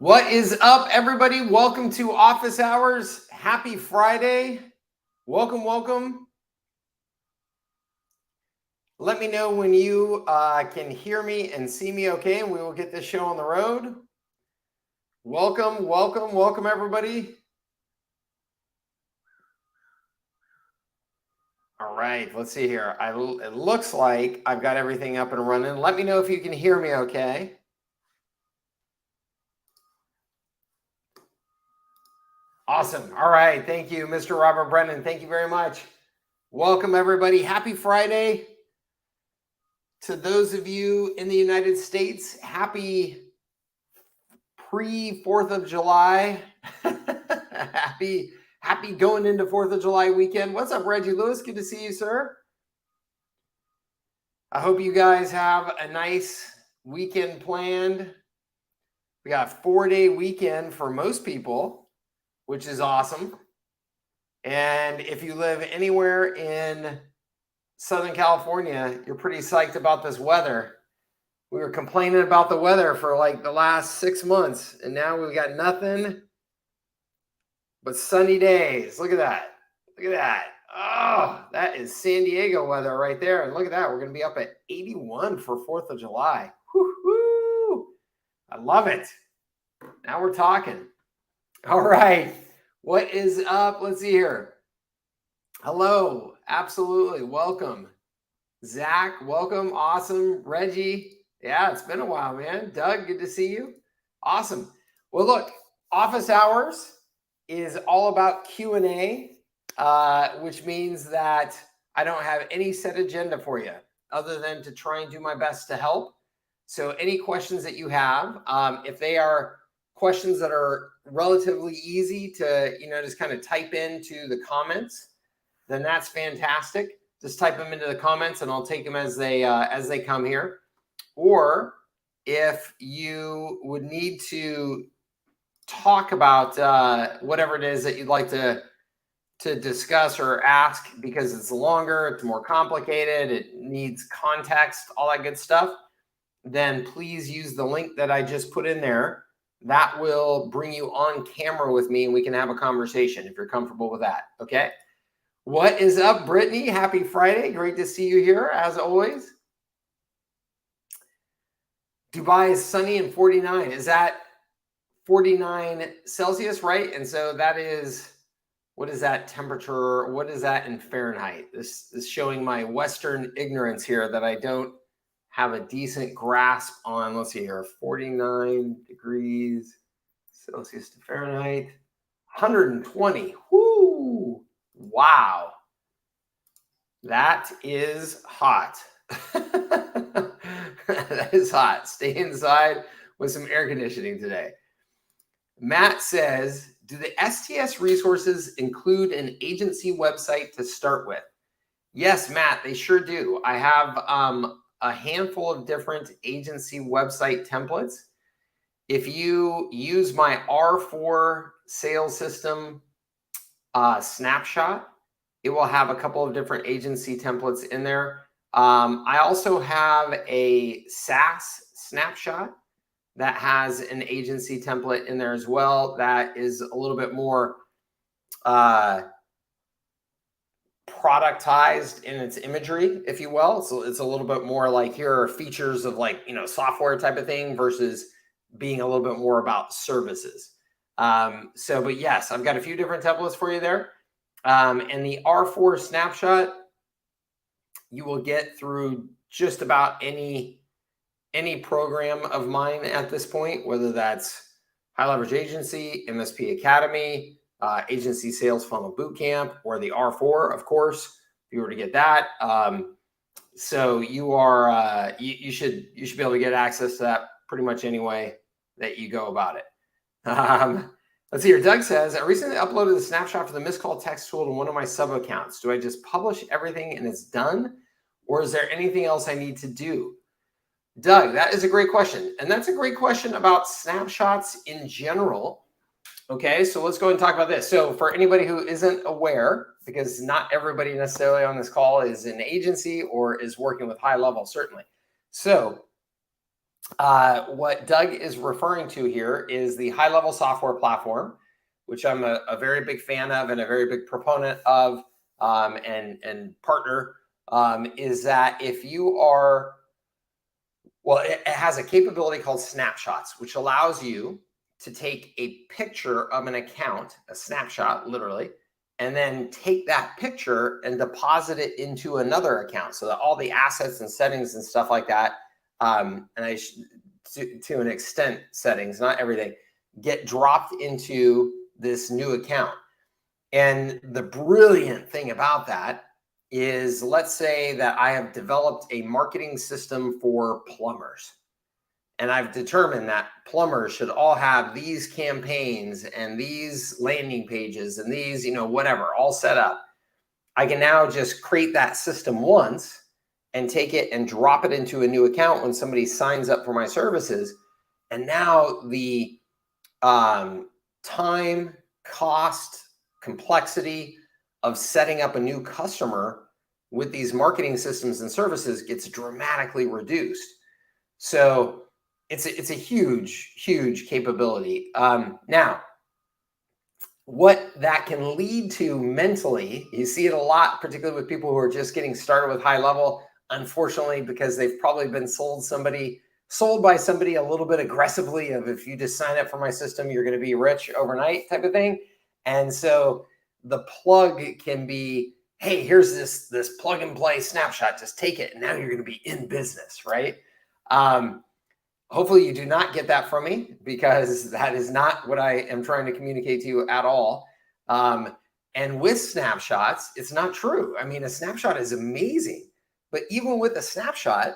What is up, everybody? Welcome to Office Hours. Happy Friday. Welcome. Let me know when you can hear me and see me okay, and we will get this show on the road. Welcome, everybody. All right, let's see here. It looks like I've got everything up and running. Let me know if you can hear me okay. Awesome. All right. Thank you, Mr. Robert Brennan. Thank you very much. Welcome, everybody. Happy Friday. To those of you in the United States, happy pre-4th of July. happy going into 4th of July weekend. What's up, Reggie Lewis? Good to see you, sir. I hope you guys have a nice weekend planned. We got a 4-day weekend for most people, which is awesome. And if you live anywhere in Southern California, you're pretty psyched about this weather. We were complaining about the weather for like the last 6 months, and now we've got nothing but sunny days. Look at that. Oh, that is San Diego weather right there. And look at that. We're going to be up at 81 for 4th of July. Woo-hoo! I love it. Now we're talking. All right. What is up? Let's see here. Hello. Absolutely. Welcome. Zach, welcome. Awesome. Reggie. Yeah, it's been a while, man. Doug, good to see you. Awesome. Well, look, Office Hours is all about Q&A, which means that I don't have any set agenda for you other than to try and do my best to help. So any questions that you have, if they are questions that are relatively easy to, just kind of type into the comments, then that's fantastic. Just type them into the comments and I'll take them as they come here. Or if you would need to talk about whatever it is that you'd like to discuss or ask, because it's longer, it's more complicated, it needs context, all that good stuff, then please use the link that I just put in there. That will bring you on camera with me and we can have a conversation if you're comfortable with that. Okay. What is up, Brittany? Happy Friday. Great to see you here as always. Dubai is sunny and 49. Is that 49 Celsius, right? And so that is, what is that temperature? What is that in Fahrenheit? This is showing my Western ignorance here that I don't have a decent grasp on. Let's see here, 49 degrees Celsius to Fahrenheit, 120. Whoo! Wow. That is hot. That is hot. Stay inside with some air conditioning today. Matt says, do the STS resources include an agency website to start with? Yes, Matt, they sure do. I have a handful of different agency website templates. If you use my R4 sales system snapshot, it will have a couple of different agency templates in there. I also have a SaaS snapshot that has an agency template in there as well. That is a little bit more productized in its imagery, if you will. So it's a little bit more like, here are features of software type of thing versus being a little bit more about services. But yes, I've got a few different templates for you there. And the R4 snapshot, you will get through just about any program of mine at this point, whether that's High Leverage Agency, MSP Academy, Agency Sales Funnel Bootcamp, or the R4, of course, if you were to get that. So you are you should be able to get access to that pretty much any way that you go about it. Let's see here. Doug says, I recently uploaded the snapshot for the missed call text tool to one of my sub accounts. Do I just publish everything and it's done? Or is there anything else I need to do? Doug, that is a great question. And that's a great question about snapshots in general. Okay, so let's go ahead and talk about this. So for anybody who isn't aware, because not everybody necessarily on this call is an agency or is working with HighLevel, certainly. So What Doug is referring to here is the HighLevel software platform, which I'm a very big fan of and a very big proponent of, and partner, is that if you are, well, it has a capability called snapshots, which allows you to take a picture of an account, a snapshot, literally, and then take that picture and deposit it into another account so that all the assets and settings and stuff like that, to an extent, settings, not everything, get dropped into this new account. And the brilliant thing about that is, let's say that I have developed a marketing system for plumbers. And I've determined that plumbers should all have these campaigns and these landing pages and these, whatever, all set up. I can now just create that system once and take it and drop it into a new account when somebody signs up for my services. And now the time, cost, complexity of setting up a new customer with these marketing systems and services gets dramatically reduced. So it's a huge, huge capability. Now, what that can lead to mentally, you see it a lot, particularly with people who are just getting started with HighLevel, unfortunately, because they've probably been sold by somebody a little bit aggressively of, if you just sign up for my system, you're going to be rich overnight type of thing. And so the plug can be, hey, here's this plug and play snapshot, just take it, and now you're going to be in business, right? Hopefully you do not get that from me, because that is not what I am trying to communicate to you at all. And with snapshots, it's not true. I mean, a snapshot is amazing, but even with a snapshot,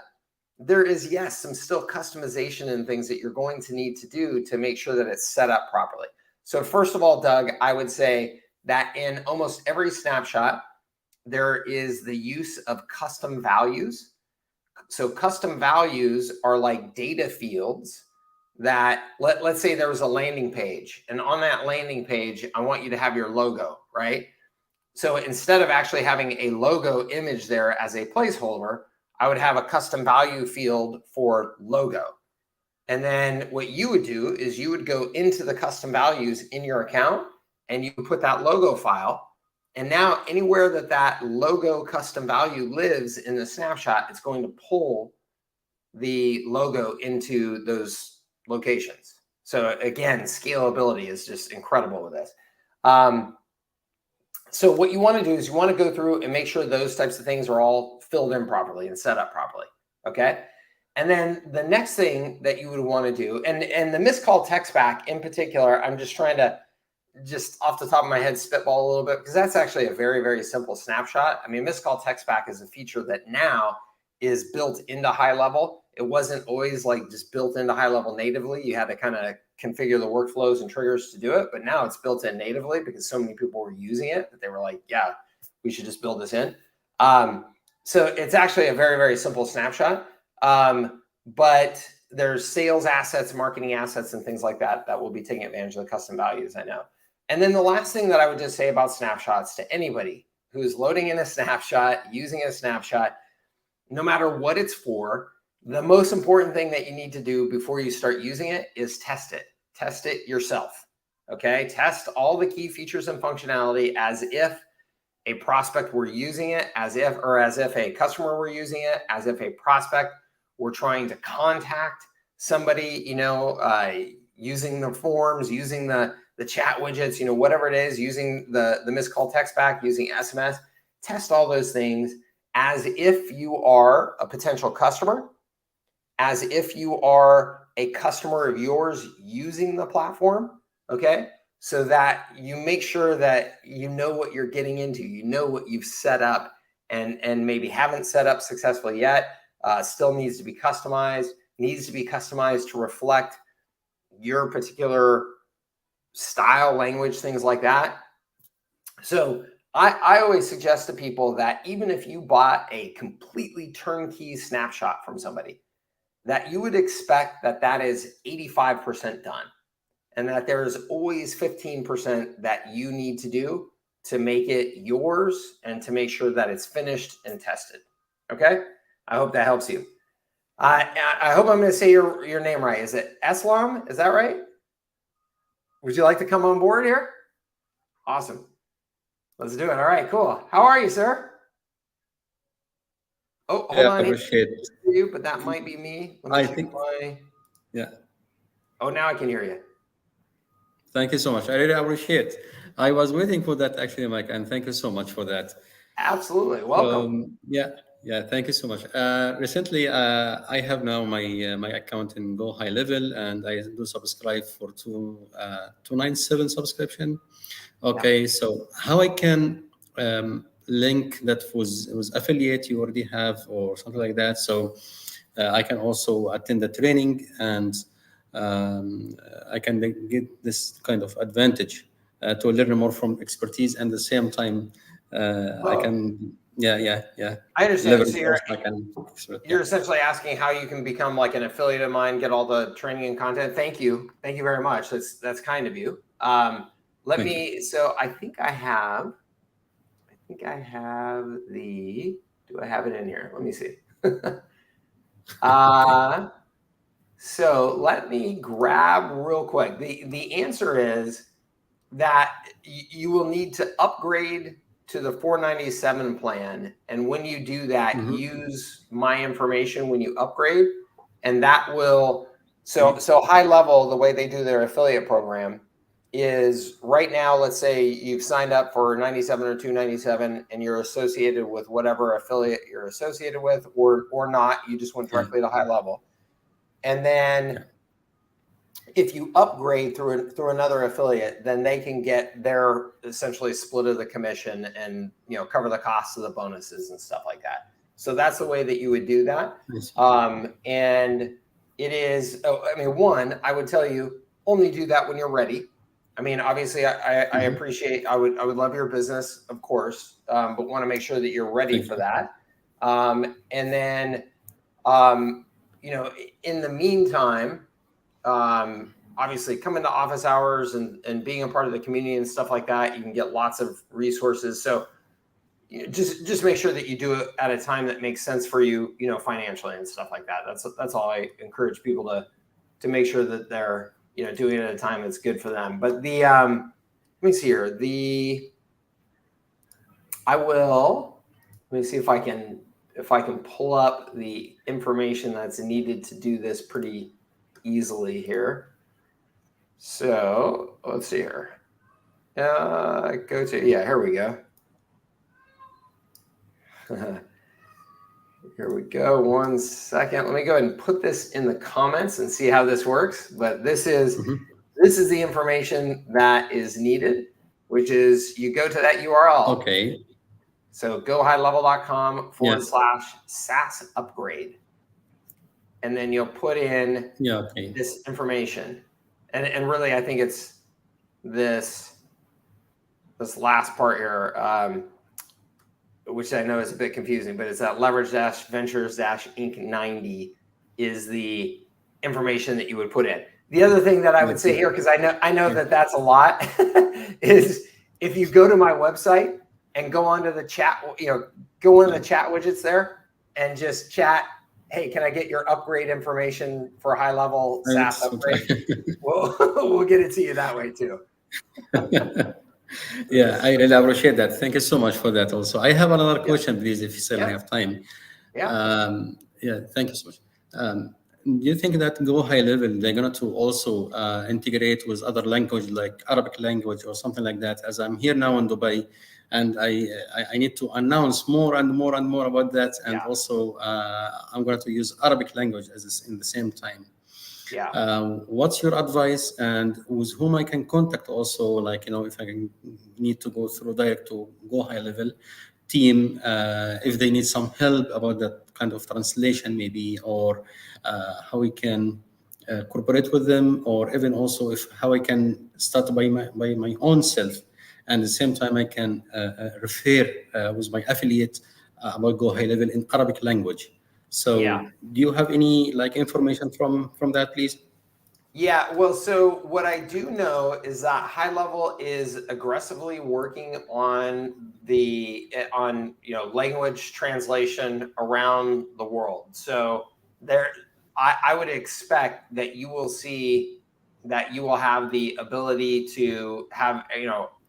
there is, yes, some still customization and things that you're going to need to do to make sure that it's set up properly. So first of all, Doug, I would say that in almost every snapshot, there is the use of custom values. So custom values are like data fields that, let's say there was a landing page, and on that landing page, I want you to have your logo, right? So instead of actually having a logo image there as a placeholder, I would have a custom value field for logo. And then what you would do is you would go into the custom values in your account and you put that logo file. And now anywhere that logo custom value lives in the snapshot, it's going to pull the logo into those locations. So again, scalability is just incredible with this. So what you want to do is you want to go through and make sure those types of things are all filled in properly and set up properly. Okay. And then the next thing that you would want to do, and the missed call text back in particular, I'm just trying to just off the top of my head spitball a little bit, because that's actually a very, very simple snapshot. I mean, missed call text back is a feature that now is built into HighLevel. It wasn't always like just built into HighLevel natively. You had to kind of configure the workflows and triggers to do it, but now it's built in natively because so many people were using it that they were like, yeah, we should just build this in. So it's actually a very, very simple snapshot. But there's sales assets, marketing assets, and things like that that will be taking advantage of the custom values, I know. And then the last thing that I would just say about snapshots to anybody who's loading in a snapshot, using a snapshot, no matter what it's for, the most important thing that you need to do before you start using it is test it. Test it yourself, okay? Test all the key features and functionality as if a prospect were using it, as if a customer were using it, as if a prospect were trying to contact somebody, using the forms, using the chat widgets, whatever it is, using the missed call text back, using SMS. Test all those things as if you are a potential customer, as if you are a customer of yours using the platform, okay? So that you make sure that you know what you're getting into, you know what you've set up and maybe haven't set up successfully yet, still needs to be customized to reflect your particular style, language, things like that. So I always suggest to people that even if you bought a completely turnkey snapshot from somebody, that you would expect that is 85% done, and that there's always 15% that you need to do to make it yours and to make sure that it's finished and tested. Okay? I hope that helps you. I hope I'm going to say your name right. Is it Eslam? Is that right? Would you like to come on board here? Awesome. Let's do it. All right, cool. How are you, sir? Oh, hold on. I appreciate it. You, but that might be me. I think, yeah. Oh, now I can hear you. Thank you so much. I really appreciate it. I was waiting for that actually, Mike, and thank you so much for that. Absolutely. Welcome. Yeah. Thank you so much. Recently, I have now my account in Go HighLevel, and I do subscribe for 297 subscription. Okay, so how I can link that was affiliate you already have or something like that, so I can also attend the training, and I can get this kind of advantage to learn more from expertise, and at the same time I can I understand. So you're yeah. essentially asking how you can become like an affiliate of mine, get all the training and content. Thank you very much. That's kind of you. So I think I have the, do I have it in here? Let me see. So let me grab real quick. The answer is that you will need to upgrade to the 497 plan. And when you do that, use my information when you upgrade. And that will, so HighLevel, the way they do their affiliate program is right now, let's say you've signed up for 97 or 297 and you're associated with whatever affiliate you're associated with, or not, you just went directly to HighLevel. And then if you upgrade through another affiliate, then they can get their essentially split of the commission and cover the costs of the bonuses and stuff like that. So that's the way that you would do that. And it is, one, I would tell you only do that when you're ready. I mean, obviously, I appreciate, I would love your business, of course, but want to make sure that you're ready for that. And then, in the meantime, obviously come into office hours and being a part of the community and stuff like that, you can get lots of resources. So just make sure that you do it at a time that makes sense for you, financially and stuff like that. That's all I encourage people to make sure that they're, doing it at a time that's good for them. But let me see here. Let me see if I can pull up the information that's needed to do this pretty easily here. So let's see here. Here we go. Here we go. 1 second. Let me go ahead and put this in the comments and see how this works. But this is the information that is needed, which is you go to that URL. Okay. So go highlevel.com /SaaS upgrade. And then you'll put in this information. And really, I think it's this last part here, which I know is a bit confusing, but it's that leverage-ventures-inc 90 is the information that you would put in. The other thing that I would say here, because I know that that's a lot, is if you go to my website and go onto the chat, go into the chat widgets there and just chat, hey, can I get your upgrade information for HighLevel SaaS upgrade? We'll get it to you that way too. Yeah, I really appreciate that. Thank you so much for that also. I have another question, please, if you still have time. Thank you so much. Do you think that Go HighLevel, they're going to also integrate with other language like Arabic language or something like that? As I'm here now in Dubai, and I need to announce more and more and more about that. And also I'm going to use Arabic language in the same time. What's your advice, and with whom I can contact also, like, if I need to go through direct to Go HighLevel team, if they need some help about that kind of translation maybe, or how we can cooperate with them, or even also how I can start by my own self, and at the same time I can refer with my affiliate about Go HighLevel in Arabic language. So do you have any information from that, please? Yeah, well, so what I do know is that HighLevel is aggressively working on language translation around the world. So I would expect that you will see that you will have the ability to have,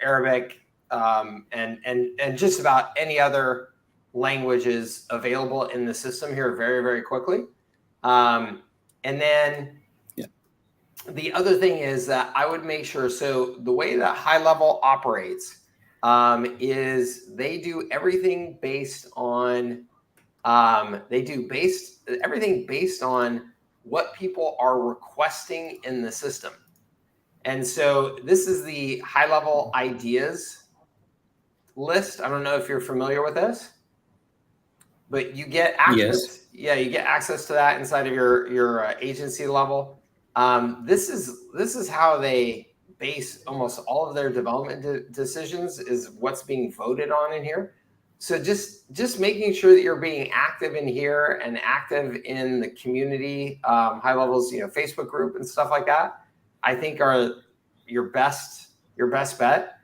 Arabic, and just about any other languages available in the system here very, very quickly. And then the other thing is that I would make sure, so the way that HighLevel operates is they do everything based on everything based on what people are requesting in the system. And so this is the HighLevel ideas list. I don't know if you're familiar with this, but you get access. Yes. Yeah, you get access to that inside of your agency level. This is how they base almost all of their development decisions, is what's being voted on in here. So just making sure that you're being active in here and active in the community, HighLevel's Facebook group and stuff like that, I think are your best bet.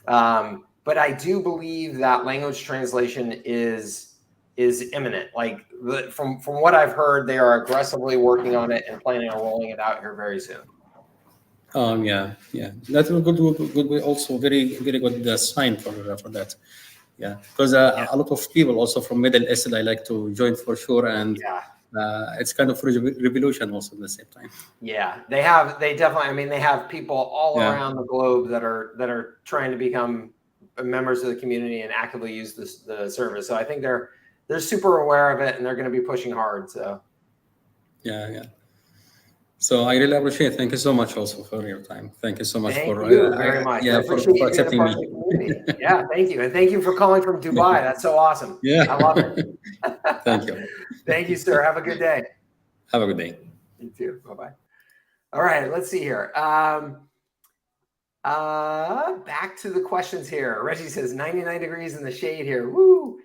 But I do believe that language translation is imminent. Like from what I've heard, they are aggressively working on it and planning on rolling it out here very soon. Yeah. That will good also very good sign for that. Yeah, because a lot of people also from Middle East, I like to join for sure, and it's kind of revolution also at the same time. Yeah, they definitely. I mean, they have people all around the globe that are trying to become members of the community and actively use the service. So I think they're super aware of it, and they're going to be pushing hard. So yeah. So I really appreciate it. Thank you so much also for your time. Thank you so much for very much. Yeah, for accepting me. Yeah, thank you. And thank you for calling from Dubai. That's so awesome. Yeah. I love it. Thank you. Thank you, sir. Have a good day. Have a good day. You too. Bye-bye. All right, let's see here. Back to the questions here. Reggie says 99 degrees in the shade here. Woo.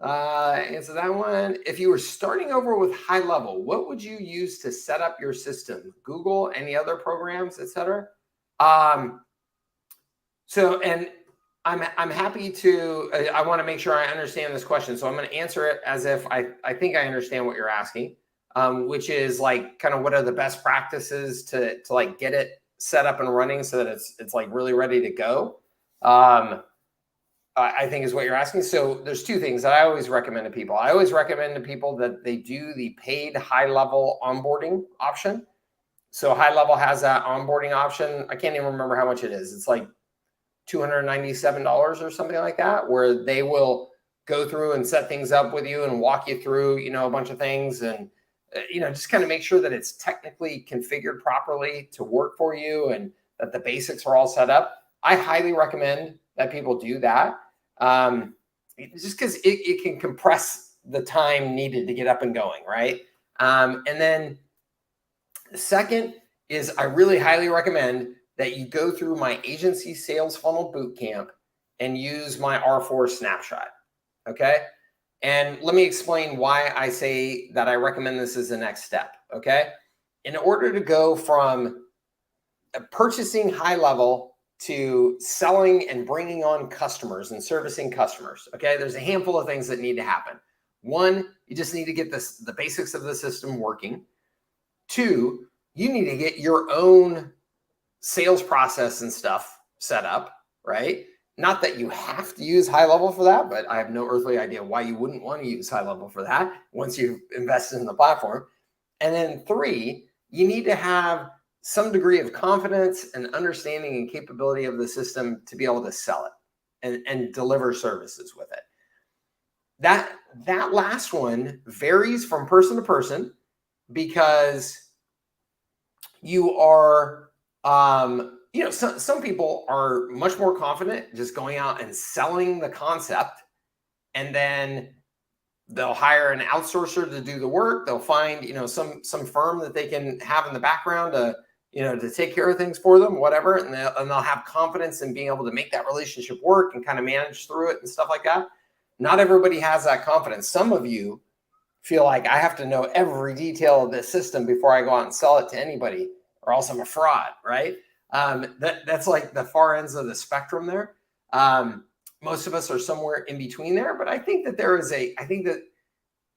Answer that one. If you were starting over with HighLevel, what would you use to set up your system? Google, any other programs, etc. So, and I'm happy to. I want to make sure I understand this question, so I'm going to answer it as if I think I understand what you're asking, which is like kind of what are the best practices to like get it set up and running so that it's like really ready to go. I think is what you're asking. So there's two things that I always recommend to people. I always recommend to people that they do the paid HighLevel onboarding option. So HighLevel has that onboarding option. I can't even remember how much it is. It's like $297 or something like that, where they will go through and set things up with you and walk you through, a bunch of things, and just kind of make sure that it's technically configured properly to work for you and that the basics are all set up. I highly recommend that people do that, just because it can compress the time needed to get up and going, right? And then the second is I really highly recommend that you go through my agency sales funnel bootcamp and use my R4 snapshot, okay? And let me explain why I say that I recommend this as the next step, okay? In order to go from purchasing HighLevel to selling and bringing on customers and servicing customers, okay? There's a handful of things that need to happen. One, you just need to get the basics of the system working. Two, you need to get your own sales process and stuff set up, right? Not that you have to use HighLevel for that, but I have no earthly idea why you wouldn't want to use HighLevel for that once you've invested in the platform. And then three, you need to have some degree of confidence and understanding and capability of the system to be able to sell it and deliver services with it. That last one varies from person to person, because you are, some people are much more confident just going out and selling the concept, and then they'll hire an outsourcer to do the work. They'll find, some firm that they can have in the background to take care of things for them, whatever. And they'll have confidence in being able to make that relationship work and kind of manage through it and stuff like that. Not everybody has that confidence. Some of you feel like I have to know every detail of this system before I go out and sell it to anybody, or else I'm a fraud, right? That's like the far ends of the spectrum there. Most of us are somewhere in between there, but I think that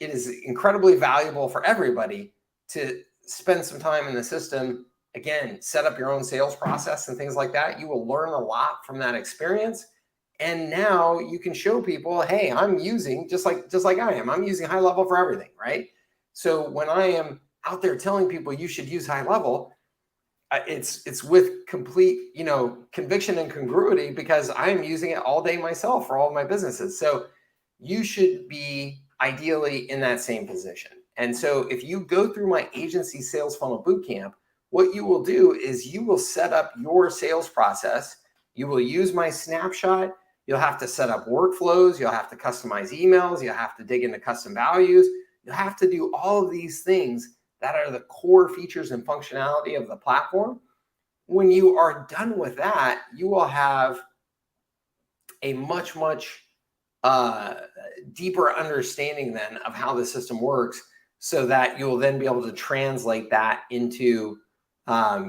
it is incredibly valuable for everybody to spend some time in the system. Again, set up your own sales process and things like that. You will learn a lot from that experience. And now you can show people, hey, I'm using, just like I am, I'm using HighLevel for everything, right? So when I am out there telling people you should use HighLevel, it's with complete, conviction and congruity, because I'm using it all day myself for all of my businesses. So you should be ideally in that same position. And so if you go through my agency sales funnel bootcamp, what you will do is you will set up your sales process. You will use my snapshot. You'll have to set up workflows. You'll have to customize emails. You'll have to dig into custom values. You'll have to do all of these things that are the core features and functionality of the platform. When you are done with that, you will have a much, much deeper understanding then of how the system works, so that you'll then be able to translate that into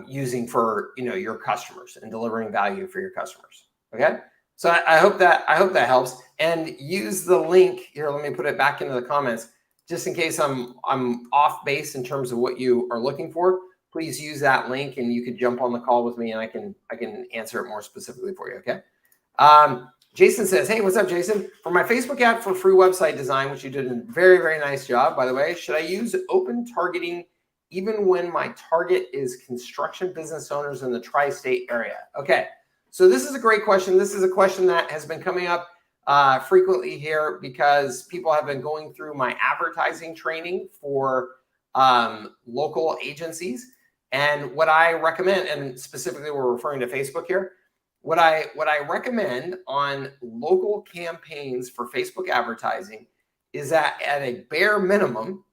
using for your customers and delivering value for your customers. Okay, so I hope that helps. And use the link here. Let me put it back into the comments, just in case I'm off base in terms of what you are looking for. Please use that link, and you could jump on the call with me, and I can answer it more specifically for you. Okay. Jason says, hey, what's up, Jason? For my Facebook ad for free website design, which you did a very, very nice job, by the way, should I use open targeting even when my target is construction business owners in the tri-state area? Okay, so this is a great question. This is a question that has been coming up frequently here, because people have been going through my advertising training for local agencies. And what I recommend, and specifically we're referring to Facebook here, what I recommend on local campaigns for Facebook advertising is that at a bare minimum,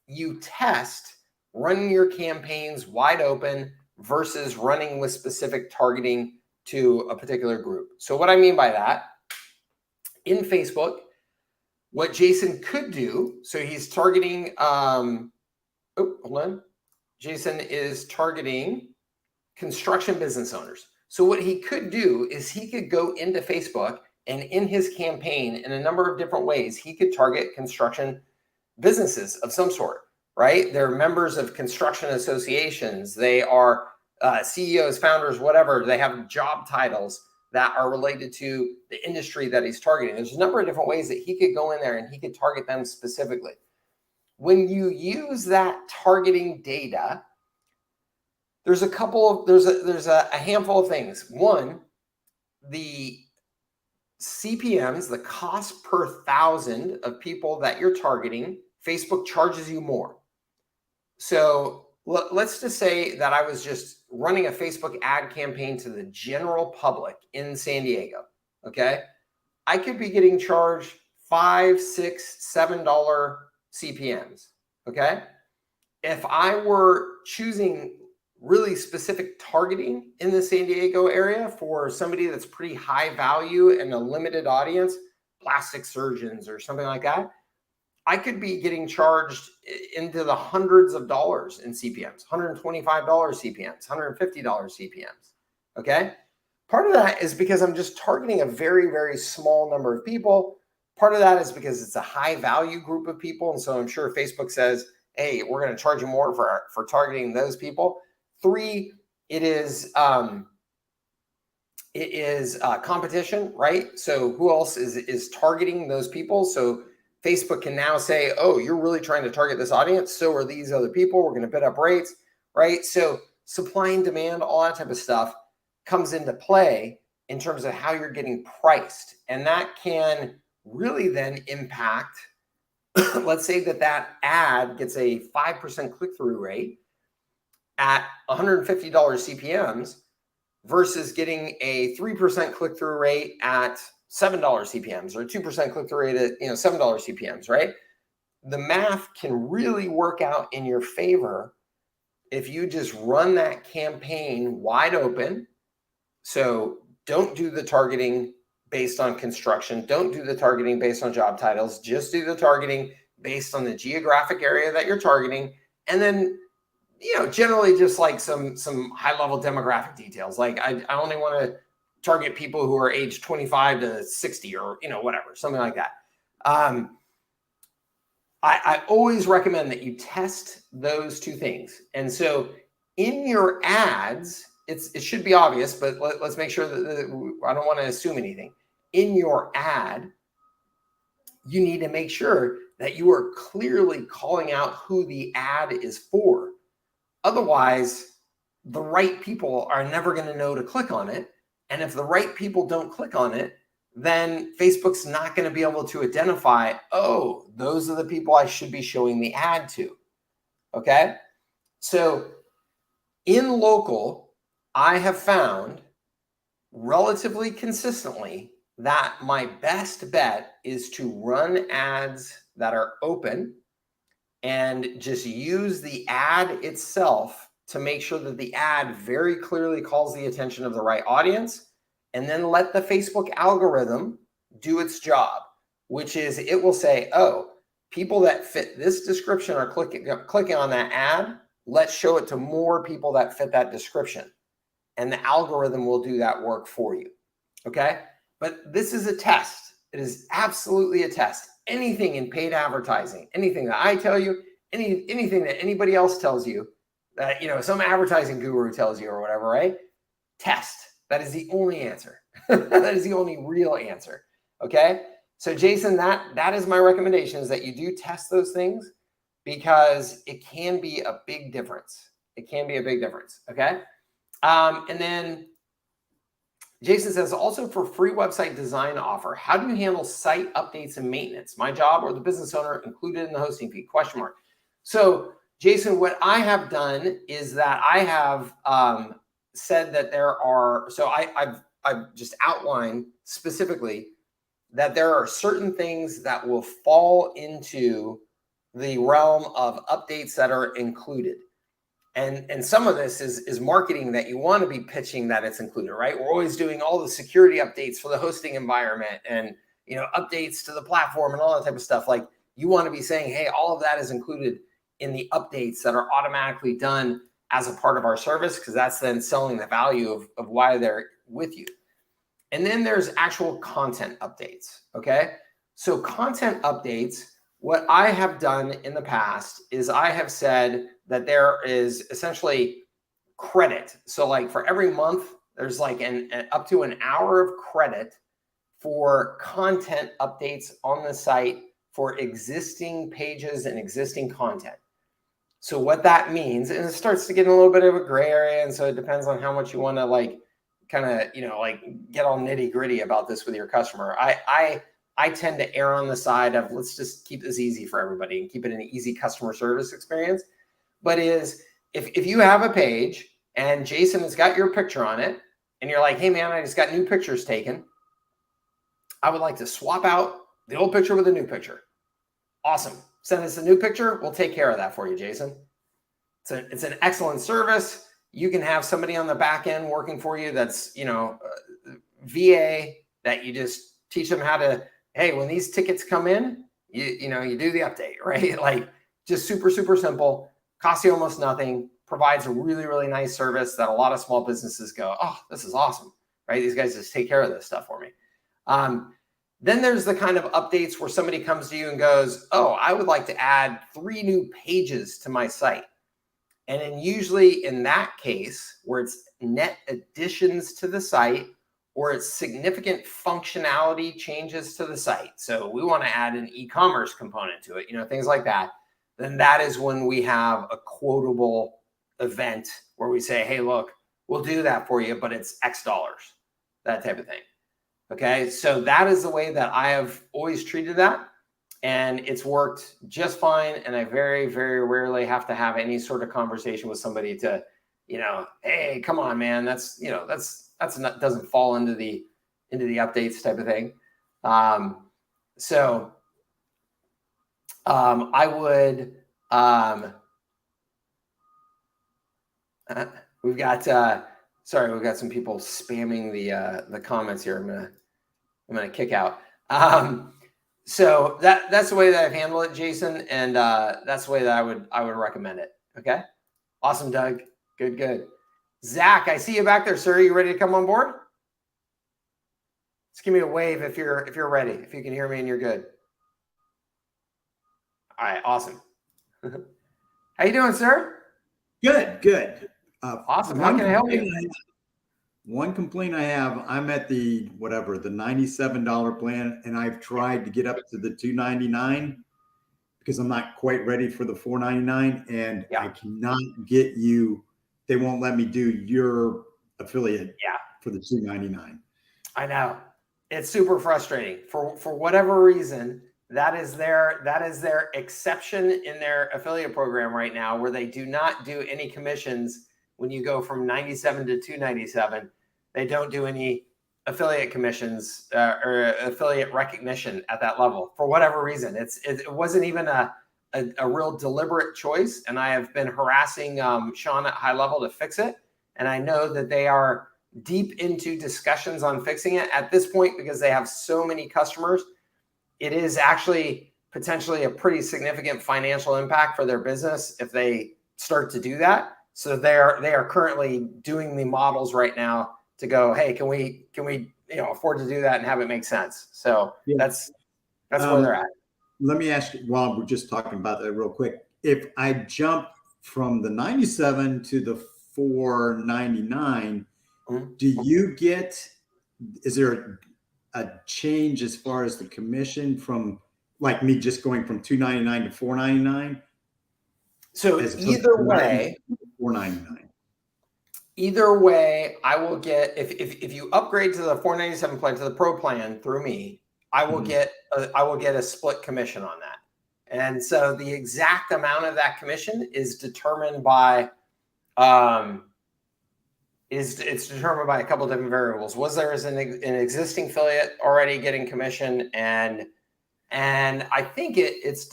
you test running your campaigns wide open versus running with specific targeting to a particular group. So what I mean by that, in Facebook, what Jason could do, so he's targeting, Jason is targeting construction business owners. So what he could do is he could go into Facebook, and in his campaign, in a number of different ways, he could target construction businesses of some sort, right? They're members of construction associations. They are CEOs, founders, whatever. They have job titles that are related to the industry that he's targeting. There's a number of different ways that he could go in there and he could target them specifically. When you use that targeting data, there's a handful of things. One, the CPMs, the cost per 1,000 of people that you're targeting, Facebook charges you more. So let's just say that I was just running a Facebook ad campaign to the general public in San Diego. Okay, I could be getting charged $5, $6, $7 CPMs. Okay, if I were choosing really specific targeting in the San Diego area for somebody that's pretty high value and a limited audience, plastic surgeons or something like that, I could be getting charged into the hundreds of dollars in CPMs, $125 CPMs, $150 CPMs. Okay. Part of that is because I'm just targeting a very, very small number of people. Part of that is because it's a high value group of people. And so I'm sure Facebook says, hey, we're going to charge you more for targeting those people. 3, it is competition, right? So who else is targeting those people? So Facebook can now say, oh, you're really trying to target this audience. So are these other people. We're going to bid up rates, right? So supply and demand, all that type of stuff comes into play in terms of how you're getting priced. And that can really then impact, let's say that ad gets a 5% click-through rate at $150 CPMs versus getting a 3% click-through rate at $7 CPMs, or 2% click-through rate at $7 CPMs, right? The math can really work out in your favor if you just run that campaign wide open. So don't do the targeting based on construction. Don't do the targeting based on job titles. Just do the targeting based on the geographic area that you're targeting. And then, generally just like some high-level demographic details. Like I only want to target people who are age 25 to 60 or, whatever, something like that. I always recommend that you test those two things. And so in your ads, it should be obvious, but let's make sure that I don't want to assume anything. In your ad, you need to make sure that you are clearly calling out who the ad is for. Otherwise, the right people are never going to know to click on it. And if the right people don't click on it, then Facebook's not going to be able to identify, oh, those are the people I should be showing the ad to. Okay? So in local, I have found relatively consistently that my best bet is to run ads that are open and just use the ad itself to make sure that the ad very clearly calls the attention of the right audience, and then let the Facebook algorithm do its job, which is it will say, oh, people that fit this description are clicking on that ad. Let's show it to more people that fit that description. And the algorithm will do that work for you. Okay? But this is a test. It is absolutely a test. Anything in paid advertising, anything that I tell you, anything that anybody else tells you, that some advertising guru tells you or whatever, right? Test. That is the only answer. That is the only real answer. Okay? So Jason, that is my recommendation, is that you do test those things, because it can be a big difference. It can be a big difference. Okay? And then Jason says, also for free website design offer, how do you handle site updates and maintenance? My job or the business owner included in the hosting fee? ? So Jason, what I have done is that I have said that there are, so I've just outlined specifically that there are certain things that will fall into the realm of updates that are included. And some of this is marketing that you want to be pitching that it's included, right? We're always doing all the security updates for the hosting environment and, updates to the platform and all that type of stuff. Like, you want to be saying, hey, all of that is included in the updates that are automatically done as a part of our service, because that's then selling the value of why they're with you. And then there's actual content updates, okay? So content updates, what I have done in the past is I have said that there is essentially credit. So like for every month, there's like an up to an hour of credit for content updates on the site for existing pages and existing content. So what that means, and it starts to get in a little bit of a gray area, and so it depends on how much you want to like kind of, get all nitty-gritty about this with your customer. I tend to err on the side of, let's just keep this easy for everybody and keep it an easy customer service experience. But if you have a page and Jason has got your picture on it and you're like, hey man, I just got new pictures taken, I would like to swap out the old picture with a new picture. Awesome. Send us a new picture. We'll take care of that for you, Jason. It's an excellent service. You can have somebody on the back end working for you that's, VA, that you just teach them how to, hey, when these tickets come in, you do the update, right? Like, just super, super simple, costs you almost nothing, provides a really, really nice service that a lot of small businesses go, oh, this is awesome, right? These guys just take care of this stuff for me. Then there's the kind of updates where somebody comes to you and goes, oh, I would like to add 3 new pages to my site. And then usually in that case, where it's net additions to the site or it's significant functionality changes to the site, so we want to add an e-commerce component to it, things like that, then that is when we have a quotable event where we say, hey, look, we'll do that for you, but it's X dollars, that type of thing. Okay, so that is the way that I have always treated that, and it's worked just fine. And I very, very rarely have to have any sort of conversation with somebody to, hey, come on, man, that's not, doesn't fall into the updates type of thing. I would. We've got. Sorry, we've got some people spamming the comments here. I'm gonna kick out. So that's the way that I've handled it, Jason, and that's the way that I would recommend it. Okay, awesome, Doug. Good. Zach, I see you back there, sir. Are you ready to come on board? Just give me a wave if you're ready. If you can hear me and you're good. All right, awesome. How you doing, sir? Good, good. Awesome. How can I help you? One complaint I have, I'm at the the $97 plan, and I've tried to get up to the $299 because I'm not quite ready for the $499, and I cannot get you. They won't let me do your affiliate for the $299. I know. It's super frustrating. For whatever reason, that is their exception in their affiliate program right now, where they do not do any commissions when you go from 97 to 297. They don't do any affiliate commissions or affiliate recognition at that level for whatever reason. It wasn't even a real deliberate choice, and I have been harassing Sean at HighLevel to fix it, and I know that they are deep into discussions on fixing it at this point because they have so many customers. It is actually potentially a pretty significant financial impact for their business if they start to do that. So they are currently doing the models right now to go, hey, can we afford to do that and have it make sense? So that's where they're at. Let me ask you, while we're just talking about that real quick, if I jump from the 97 to the 499, do you get, is there a change as far as the commission from like me just going from 299 to 499? So either way, 499. Either way, I will get, if you upgrade to the 497 plan, to the pro plan through me, I will get a split commission on that. And so the exact amount of that commission is determined by it's determined by a couple of different variables. Was there an existing affiliate already getting commission, and I think it's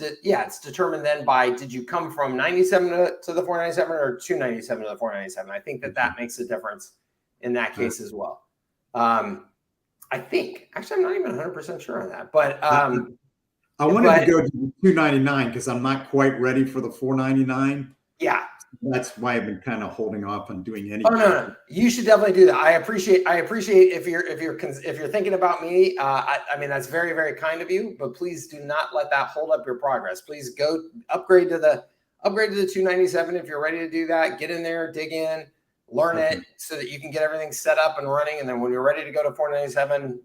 determined then by, did you come from 97 to the 497 or 297 to the 497? I think that makes a difference in that case as well. I think, actually, I'm not even 100% sure on that, but I wanted to go to 299 because I'm not quite ready for the 499. Yeah. That's why I've been kind of holding off on doing anything. Oh no, you should definitely do that. I appreciate if you're thinking about me. I mean, that's very, very kind of you. But please do not let that hold up your progress. Please go upgrade to the 297 if you're ready to do that. Get in there, dig in, learn it, so that you can get everything set up and running. And then when you're ready to go to 497,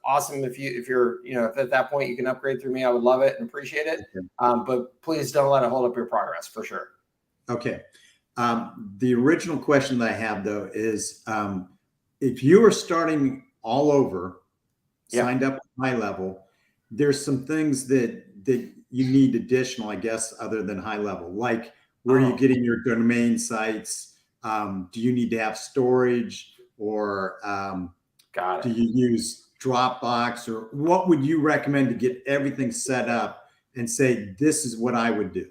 awesome. If at that point you can upgrade through me, I would love it and appreciate it. But please don't let it hold up your progress for sure. Okay. The original question that I have though is, if you are starting all over, signed up at HighLevel, there's some things that you need additional, I guess, other than HighLevel, like where are you getting your domain sites? Do you need to have storage, or do you use Dropbox, or what would you recommend to get everything set up and say, this is what I would do?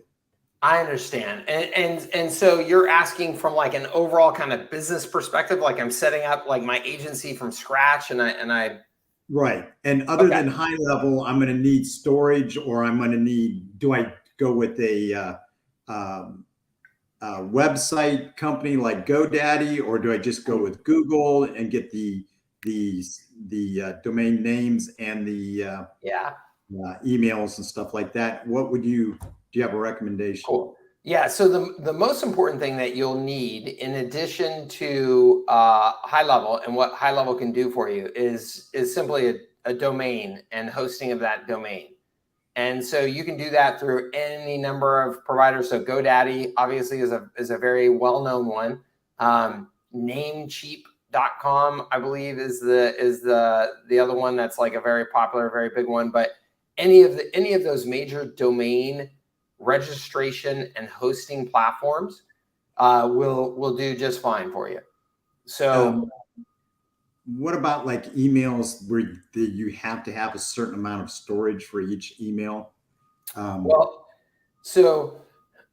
I understand. And so you're asking from like an overall kind of business perspective, like I'm setting up like my agency from scratch and I right. And other than HighLevel, I'm going to need storage, or I'm going to need, do I go with a website company like GoDaddy, or do I just go with Google and get the domain names and the emails and stuff like that? What would do you have a recommendation? Cool. Yeah. So the most important thing that you'll need, in addition to HighLevel and what HighLevel can do for you, is simply a domain and hosting of that domain. And so you can do that through any number of providers. So GoDaddy obviously is a very well-known one. Namecheap.com, I believe, is the other one that's like a very popular, very big one. But any of those major domain registration and hosting platforms will do just fine for you. So what about like emails where you have to have a certain amount of storage for each email? Well, so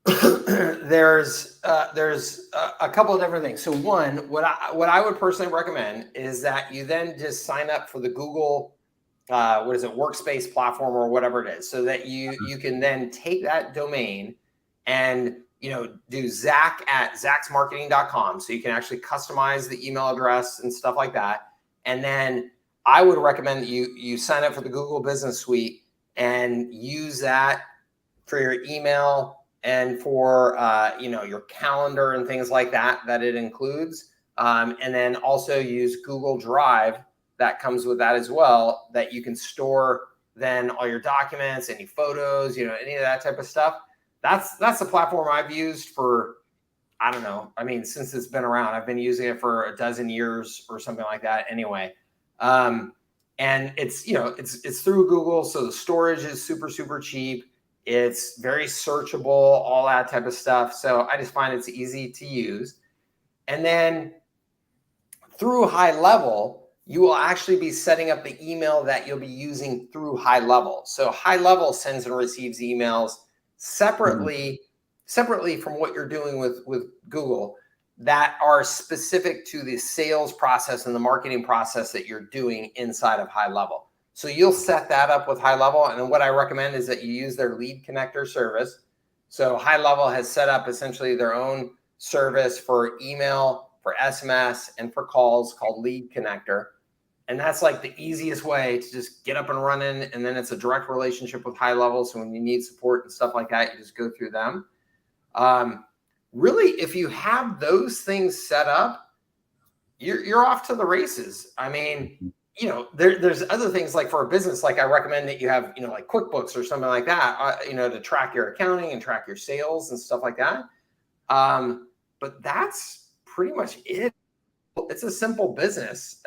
there's a couple of different things. So one, what I would personally recommend is that you then just sign up for the Google workspace platform or whatever it is, so that you can then take that domain and do Zach at zacksmarketing.com, so you can actually customize the email address and stuff like that. And then I would recommend that you sign up for the Google Business Suite and use that your email and for your calendar and things like that it includes. And then also use Google Drive that comes with that as well, that you can store then all your documents, any photos, any of that type of stuff. That's the platform I've used for, I don't know. I mean, since it's been around, I've been using it for a dozen years or something like that anyway. And it's, it's through Google. So the storage is super, super cheap. It's very searchable, all that type of stuff. So I just find it's easy to use. And then through HighLevel, you will actually be setting up the email that you'll be using through HighLevel. So HighLevel sends and receives emails separately from what you're doing with Google that are specific to the sales process and the marketing process that you're doing inside of HighLevel. So you'll set that up with HighLevel. And then what I recommend is that you use their lead connector service. So HighLevel has set up essentially their own service for email, for SMS, and for calls called Lead Connector. And that's like the easiest way to just get up and running. And then it's a direct relationship with HighLevel. So when you need support and stuff like that, you just go through them. Really, if you have those things set up, you're off to the races. I mean, there's other things like for a business, like I recommend that you have, like QuickBooks or something like that, to track your accounting and track your sales and stuff like that. But that's pretty much it. It's a simple business,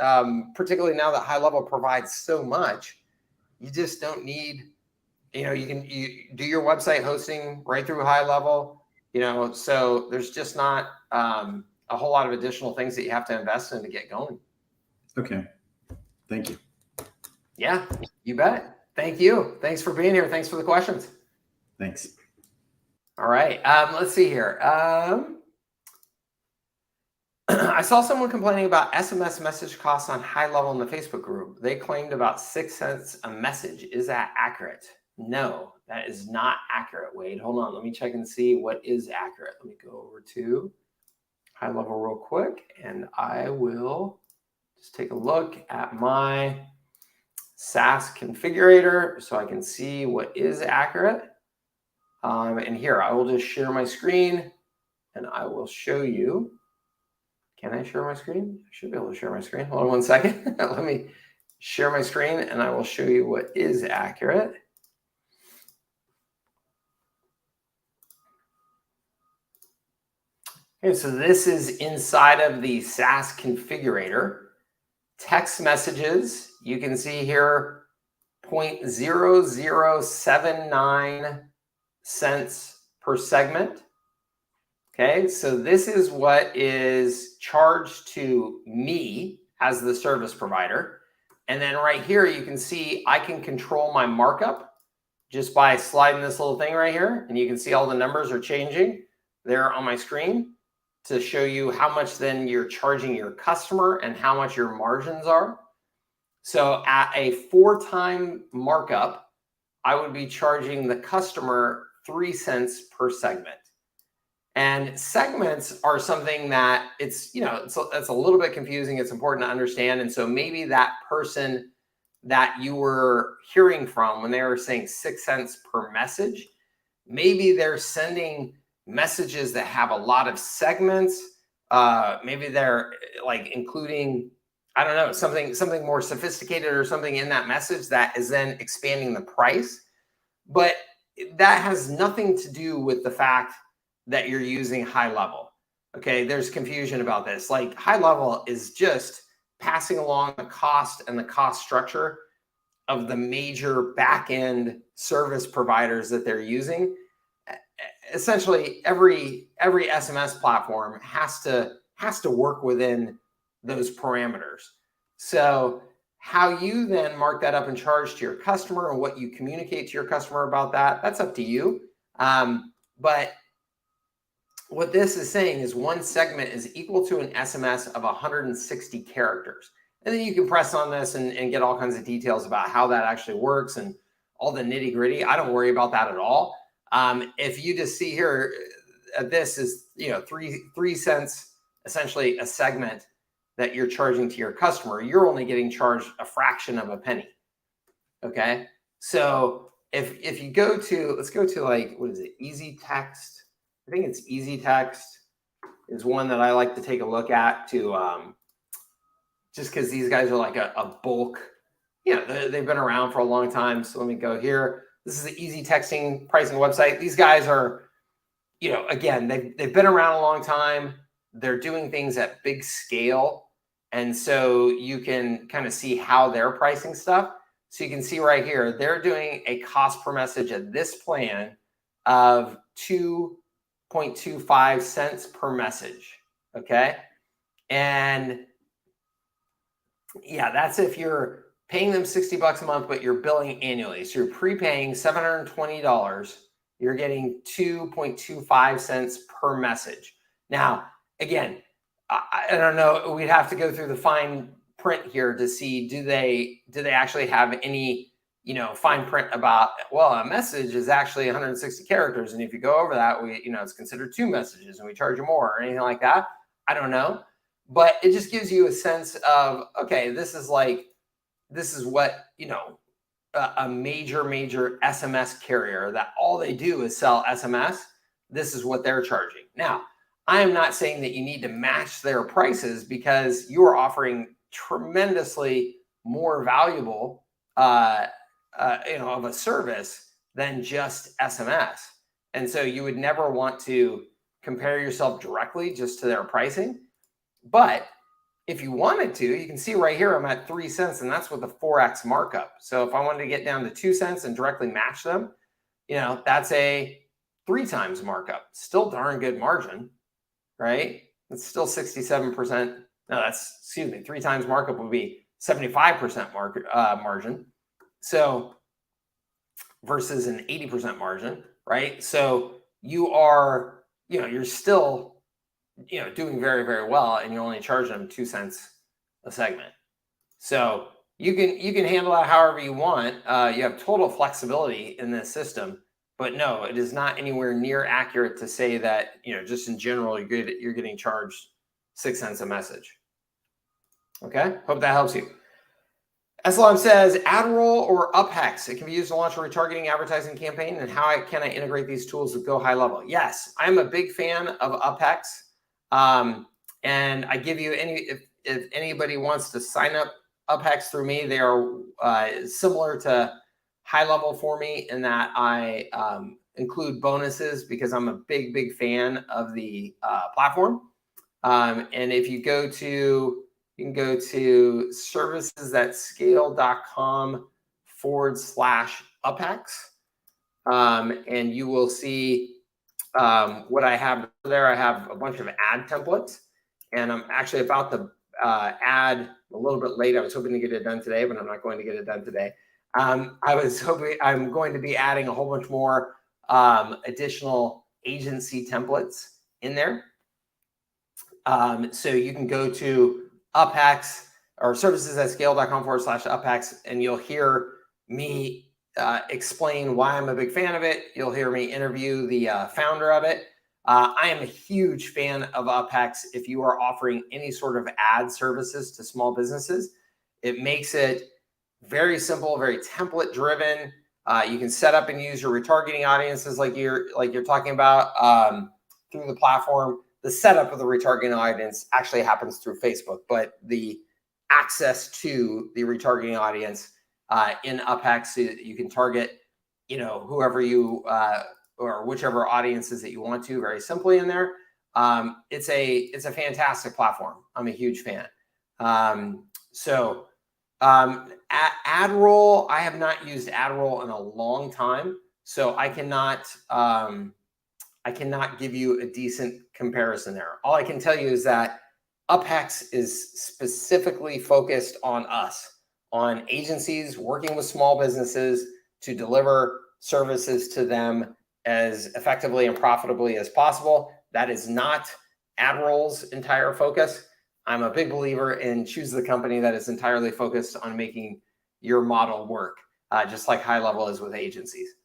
particularly now that HighLevel provides so much. You just don't need, you do your website hosting right through HighLevel, so there's just not a whole lot of additional things that you have to invest in to get going. Okay. Thank you. Yeah, you bet. Thank you. Thanks for being here. Thanks for the questions. Thanks. All right. Let's see here. I saw someone complaining about SMS message costs on HighLevel in the Facebook group. They claimed about 6 cents a message. Is that accurate? No, that is not accurate. Wait, hold on. Let me check and see what is accurate. Let me go over to HighLevel real quick, and I will just take a look at my SaaS configurator so I can see what is accurate. And here, I will just share my screen, and I will show you. Can I share my screen? I should be able to share my screen. Hold on one second. Let me share my screen and I will show you what is accurate. Okay, so this is inside of the SaaS configurator. Text messages, you can see here 0.0079 cents per segment. Okay, so this is what is charged to me as the service provider. And then right here, you can see I can control my markup just by sliding this little thing right here. And you can see all the numbers are changing there on my screen to show you how much then you're charging your customer and how much your margins are. So at a 4-time markup, I would be charging the customer 3 cents per segment. And segments are something that it's a little bit confusing. It's important to understand. And so maybe that person that you were hearing from when they were saying 6 cents per message, maybe they're sending messages that have a lot of segments. Maybe they're like including, I don't know, something more sophisticated or something in that message that is then expanding the price. But that has nothing to do with the fact that you're using HighLevel. Okay, there's confusion about this. Like HighLevel is just passing along the cost and the cost structure of the major back-end service providers that they're using. Essentially, every SMS platform has to work within those parameters. So how you then mark that up and charge to your customer and what you communicate to your customer about that, that's up to you. But what this is saying is one segment is equal to an SMS of 160 characters. And then you can press on this and get all kinds of details about how that actually works and all the nitty gritty. I don't worry about that at all. If you just see here, this is, 3 cents, essentially a segment that you're charging to your customer. You're only getting charged a fraction of a penny. Okay. So if you go to, let's go to like, what is it? Easy Text. I think it's Easy Text is one that I like to take a look at to, just because these guys are like a bulk, you know, they've been around for a long time. So let me go here. This is the Easy Texting pricing website. These guys are, you know, again, they've been around a long time. They're doing things at big scale. And so you can kind of see how they're pricing stuff. So you can see right here, they're doing a cost per message at this plan of 2.25 cents per message. Okay. And yeah, that's if you're paying them $60 a month, but you're billing annually. So you're prepaying $720. You're getting 2.25 cents per message. Now, again, I don't know. We'd have to go through the fine print here to see, do they actually have any, you know, fine print about, well, a message is actually 160 characters. And if you go over that, you know, it's considered 2 messages and we charge you more or anything like that. I don't know. But it just gives you a sense of, okay, this is what, you know, a major SMS carrier that all they do is sell SMS. This is what they're charging. Now, I am not saying that you need to match their prices because you are offering tremendously more valuable, you know, of a service than just SMS. And so you would never want to compare yourself directly just to their pricing. But if you wanted to, you can see right here, I'm at 3 cents, and that's with the 4x markup. So if I wanted to get down to 2 cents and directly match them, you know, that's a 3 times markup. Still darn good margin, right? It's still 67%. No, that's, excuse me, 3 times markup would be 75% margin. So versus an 80% margin, right? So you are, you know, you're still, you know, doing very, very well, and you're only charging them 2 cents a segment. So you can handle that however you want. You have total flexibility in this system, but no, it is not anywhere near accurate to say that, you know, just in general, you're getting charged 6 cents a message. Okay, hope that helps you. Eslam says, AdRoll or Upex, it can be used to launch a retargeting advertising campaign, and how can I integrate these tools with Go High Level? Yes, I'm a big fan of Upex. And I give you if anybody wants to sign up Upex through me, they are similar to HighLevel for me in that I include bonuses because I'm a big fan of the platform. And if you go to, you can go to servicesthatscale.com/Upex, and you will see what I have there. I have a bunch of ad templates, and I'm actually about to add a little bit late. I was hoping to get it done today, but I'm not going to get it done today. I'm going to be adding a whole bunch more additional agency templates in there. So you can go to Upex or servicesthatscale.com/Upex, and you'll hear me explain why I'm a big fan of it. You'll hear me interview the founder of it. I am a huge fan of Upex. If you are offering any sort of ad services to small businesses, it makes it very simple, very template driven. You can set up and use your retargeting audiences like you're talking about through the platform. The setup of the retargeting audience actually happens through Facebook, but the access to the retargeting audience in Upex, you can target, you know, whoever you or whichever audiences that you want to very simply in there. It's a fantastic platform. I'm a huge fan. AdRoll, I have not used AdRoll in a long time, so I cannot give you a decent comparison there. All I can tell you is that Upex is specifically focused on us, on agencies working with small businesses to deliver services to them as effectively and profitably as possible. That is not AdRoll's entire focus. I'm a big believer in choose the company that is entirely focused on making your model work, just like HighLevel is with agencies.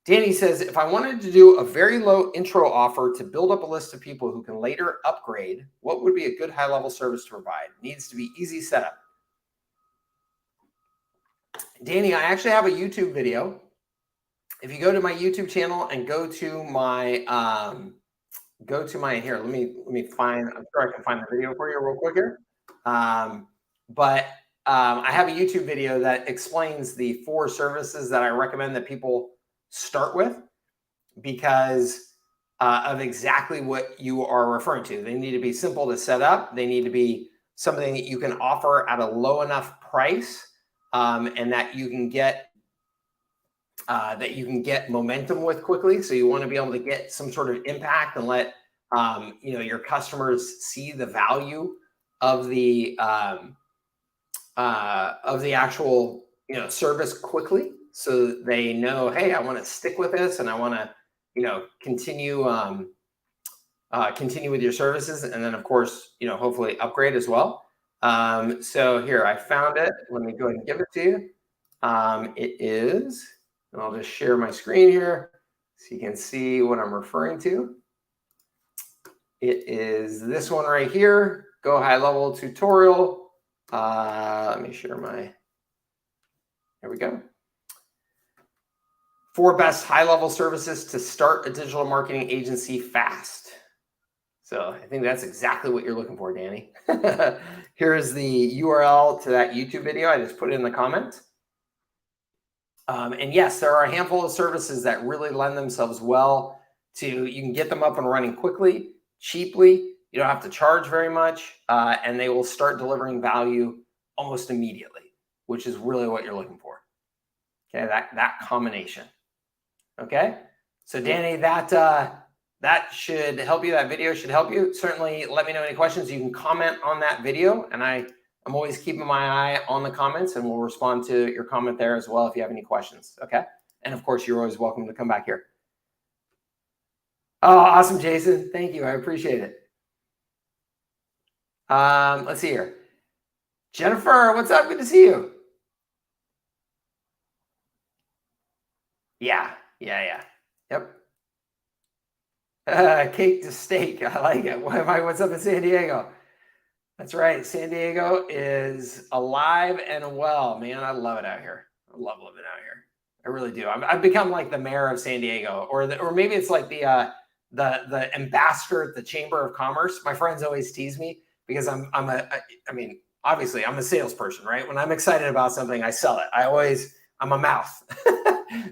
Danny says, if I wanted to do a very low intro offer to build up a list of people who can later upgrade, what would be a good high-level service to provide? Needs to be easy setup. Danny, I actually have a YouTube video. If you go to my YouTube channel and go to my here, let me find, I'm sure I can find the video for you real quick here. I have a YouTube video that explains the 4 services that I recommend that people start with because of exactly what you are referring to. They need to be simple to set up. They need to be something that you can offer at a low enough price and that you can get momentum with quickly. So you want to be able to get some sort of impact and let your customers see the value of the actual service quickly, so they know, hey, I want to stick with this and I want to continue with your services, and then of course hopefully upgrade as well. So here, I found it. Let me go ahead and give it to you. It is, and I'll just share my screen here so you can see what I'm referring to. It is this one right here, Go High Level tutorial. Let me share my, there we go. 4 best high-level services to start a digital marketing agency fast. So I think that's exactly what you're looking for, Danny. Here's the URL to that YouTube video. I just put it in the comments. And yes, there are a handful of services that really lend themselves well to, you can get them up and running quickly, cheaply. You don't have to charge very much, and they will start delivering value almost immediately, which is really what you're looking for. Okay, that combination. Okay, so Danny, that should help you. That video should help you. Certainly let me know any questions. You can comment on that video, and I'm always keeping my eye on the comments, and we'll respond to your comment there as well if you have any questions. Okay, and of course, you're always welcome to come back here. Oh, awesome, Jason. Thank you. I appreciate it. Let's see here. Jennifer, what's up? Good to see you. Yeah. Yep. Cake to steak. I like it. What's up in San Diego? That's right. San Diego is alive and well, man. I love it out here. I love living out here. I really do. I've become like the mayor of San Diego, or maybe it's like the ambassador at the Chamber of Commerce. My friends always tease me because I mean, obviously I'm a salesperson, right? When I'm excited about something, I sell it. I'm a mouth.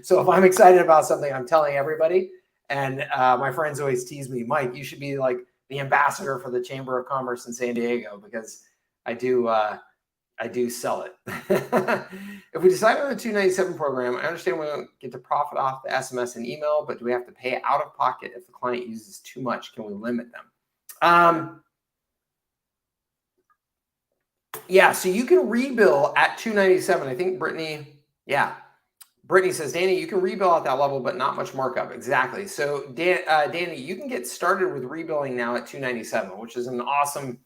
So if I'm excited about something, I'm telling everybody. And my friends always tease me, Mike, you should be like the ambassador for the Chamber of Commerce in San Diego, because I do sell it. If we decide on the 297 program, I understand we don't get to profit off the SMS and email, but do we have to pay out of pocket if the client uses too much? Can we limit them? Yeah, so you can rebill at 297. I think Brittany says, Danny, you can rebill at that level, but not much markup. Exactly. So Danny, you can get started with rebilling now at 297, which is an awesome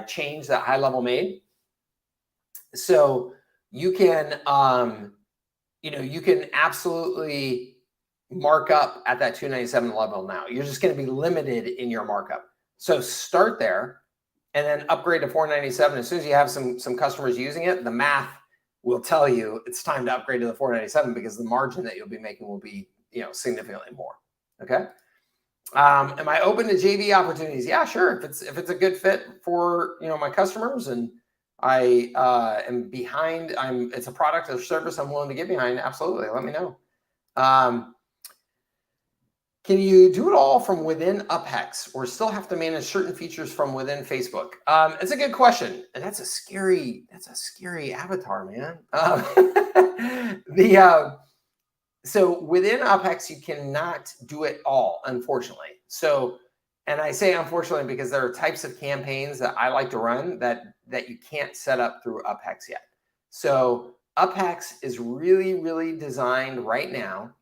change that HighLevel made. So you can, you can absolutely mark up at that 297 level now. You're just going to be limited in your markup. So start there and then upgrade to 497. As soon as you have some customers using it, the math will tell you it's time to upgrade to the 497, because the margin that you'll be making will be, significantly more. Okay. Am I open to JV opportunities? Yeah, sure. If it's a good fit for, my customers, and I am behind, it's a product or service I'm willing to get behind, absolutely. Let me know. Can you do it all from within Opex, or still have to manage certain features from within Facebook? It's a good question, and that's a scary avatar, man. So within Opex, you cannot do it all, unfortunately. So, and I say unfortunately because there are types of campaigns that I like to run that you can't set up through Opex yet. So Opex is really, really designed right now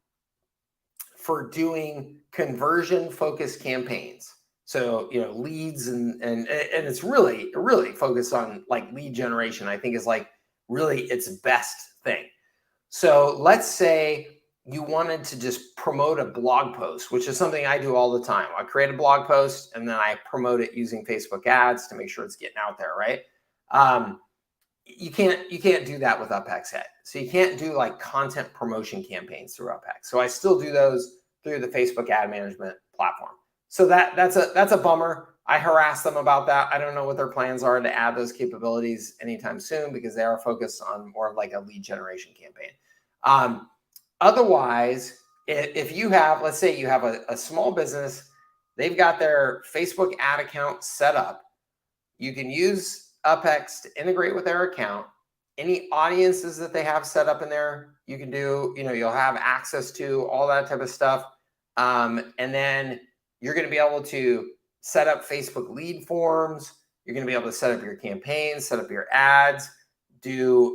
for doing conversion-focused campaigns. So, leads and it's really focused on like lead generation, I think is like really its best thing. So let's say you wanted to just promote a blog post, which is something I do all the time. I create a blog post and then I promote it using Facebook ads to make sure it's getting out there, right? you can't do that with Upex yet. So you can't do like content promotion campaigns through Upex. So I still do those through the Facebook ad management platform. So that's a bummer. I harassed them about that. I don't know what their plans are to add those capabilities anytime soon, because they are focused on more of like a lead generation campaign. Otherwise, if you have, let's say you have a small business, they've got their Facebook ad account set up. You can use Upex to integrate with their account. Any audiences that they have set up in there, you can do, you'll have access to all that type of stuff. And then you're going to be able to set up Facebook lead forms. You're going to be able to set up your campaigns, set up your ads, do,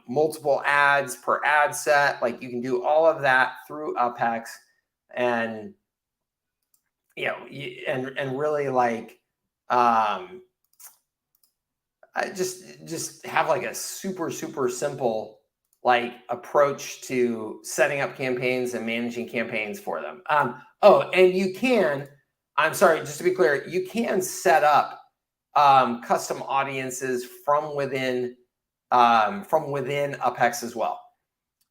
multiple ads per ad set. Like you can do all of that through Upex, and, and really like, just have like a super simple like approach to setting up campaigns and managing campaigns for them. And you can, I'm sorry, just to be clear, you can set up custom audiences from within Upex as well.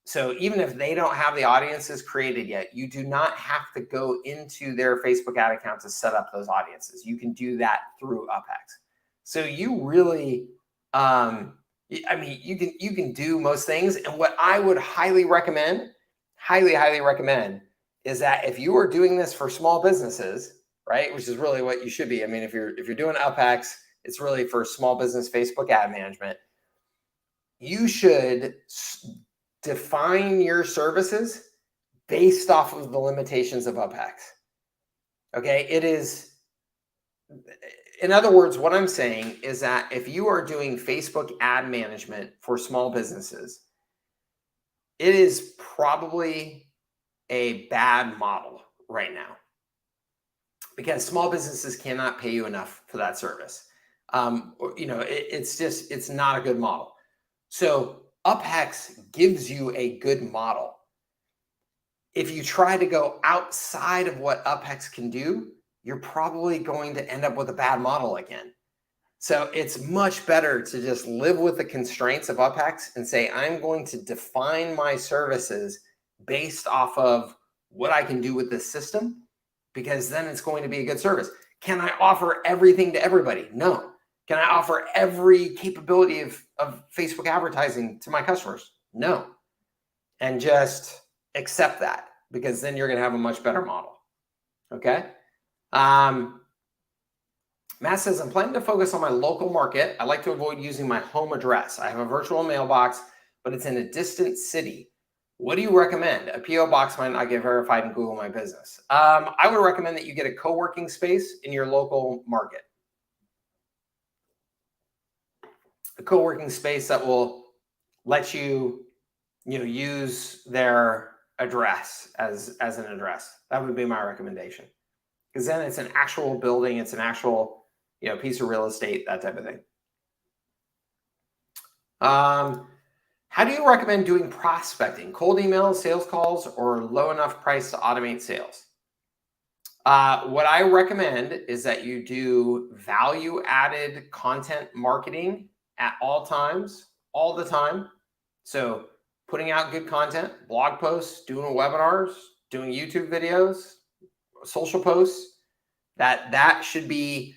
So even if they don't have the audiences created yet, you do not have to go into their Facebook ad account to set up those audiences. You can do that through Upex. So you really, you can do most things. And what I would highly recommend, is that if you are doing this for small businesses, right, which is really what you should be. I mean, if you're doing Upex, it's really for small business Facebook ad management. You should define your services based off of the limitations of Upex. Okay, it is. In other words, what I'm saying is that if you are doing Facebook ad management for small businesses, it is probably a bad model right now, because small businesses cannot pay you enough for that service. It's not a good model. So Upex gives you a good model. If you try to go outside of what Upex can do, you're probably going to end up with a bad model again. So it's much better to just live with the constraints of Upex and say, I'm going to define my services based off of what I can do with this system, because then it's going to be a good service. Can I offer everything to everybody? No. Can I offer every capability of Facebook advertising to my customers? No. And just accept that, because then you're going to have a much better model. Okay. Matt says, I'm planning to focus on my local market. I like to avoid using my home address. I have a virtual mailbox, but it's in a distant city. What do you recommend? A PO box might not get verified in Google My Business. I would recommend that you get a co-working space in your local market. A co-working space that will let you, use their address as an address. That would be my recommendation. Because then it's an actual building, it's an actual, piece of real estate, that type of thing. How do you recommend doing prospecting? Cold emails, sales calls, or low enough price to automate sales? What I recommend is that you do value-added content marketing at all times, all the time. So putting out good content, blog posts, doing webinars, doing YouTube videos, social posts, that should be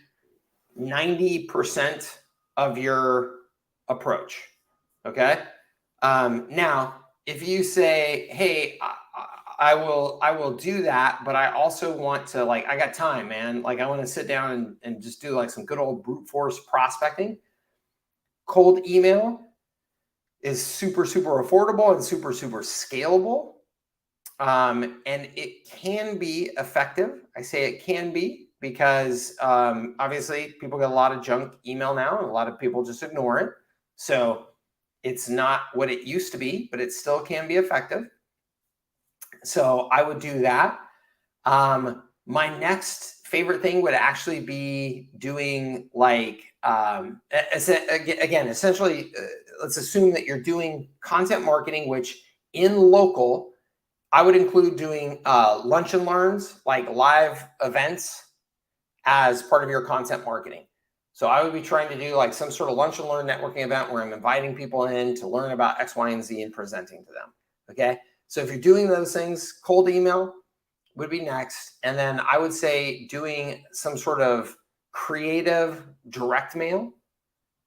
90% of your approach. Okay. Now, if you say, hey, I will do that, but I also want to, I got time, man. I want to sit down and just do some good old brute force prospecting. Cold email is super affordable and super scalable. And it can be effective. I say it can be because obviously people get a lot of junk email now, and a lot of people just ignore it. So it's not what it used to be, but it still can be effective. So I would do that. My next favorite thing would actually be doing essentially, let's assume that you're doing content marketing, which in local, I would include doing lunch and learns, like live events, as part of your content marketing. So I would be trying to do like some sort of lunch and learn networking event where I'm inviting people in to learn about X, Y, and Z and presenting to them. Okay. So if you're doing those things, cold email would be next. And then I would say doing some sort of creative direct mail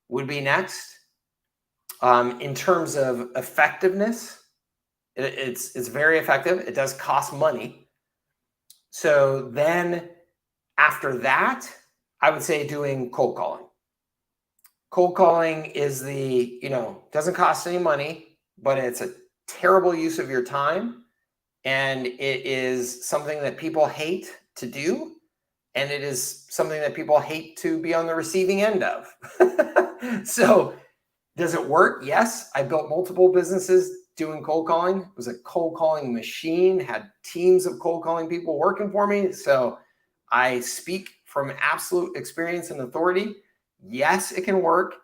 would be next. In terms of effectiveness, it's very effective. It does cost money. So then after that, I would say doing cold calling. Cold calling is the, doesn't cost any money, but it's a terrible use of your time. And it is something that people hate to do. And it is something that people hate to be on the receiving end of. So does it work? Yes. I built multiple businesses doing cold calling. It was a cold calling machine, had teams of cold calling people working for me. So I speak from absolute experience and authority. Yes, it can work.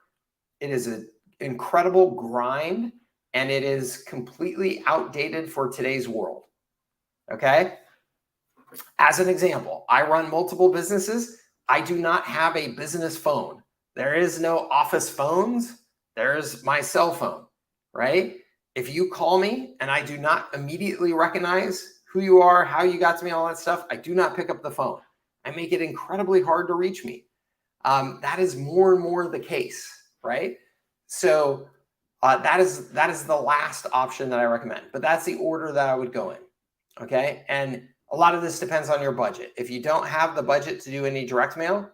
It is an incredible grind, and it is completely outdated for today's world. Okay. As an example, I run multiple businesses. I do not have a business phone. There is no office phones. There's my cell phone, right? If you call me and I do not immediately recognize who you are, how you got to me, all that stuff, I do not pick up the phone. I make it incredibly hard to reach me. That is more and more the case, right? So that is the last option that I recommend, but that's the order that I would go in, okay? And a lot of this depends on your budget. If you don't have the budget to do any direct mail,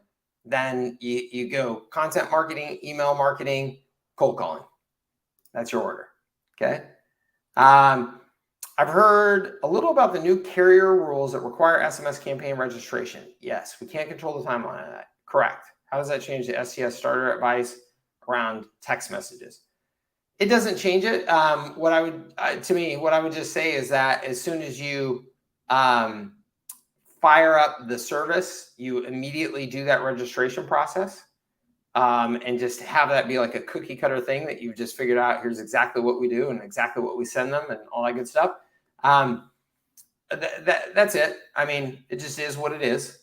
then you go content marketing, email marketing, cold calling. That's your order, okay? I've heard a little about the new carrier rules that require SMS campaign registration. Yes, we can't control the timeline of that. Correct. How does that change the SES starter advice around text messages? It doesn't change it. What I would just say is that as soon as you fire up the service, you immediately do that registration process. And just have that be like a cookie cutter thing that you've just figured out. Here's exactly what we do and exactly what we send them and all that good stuff. That's it. I mean, it just is what it is.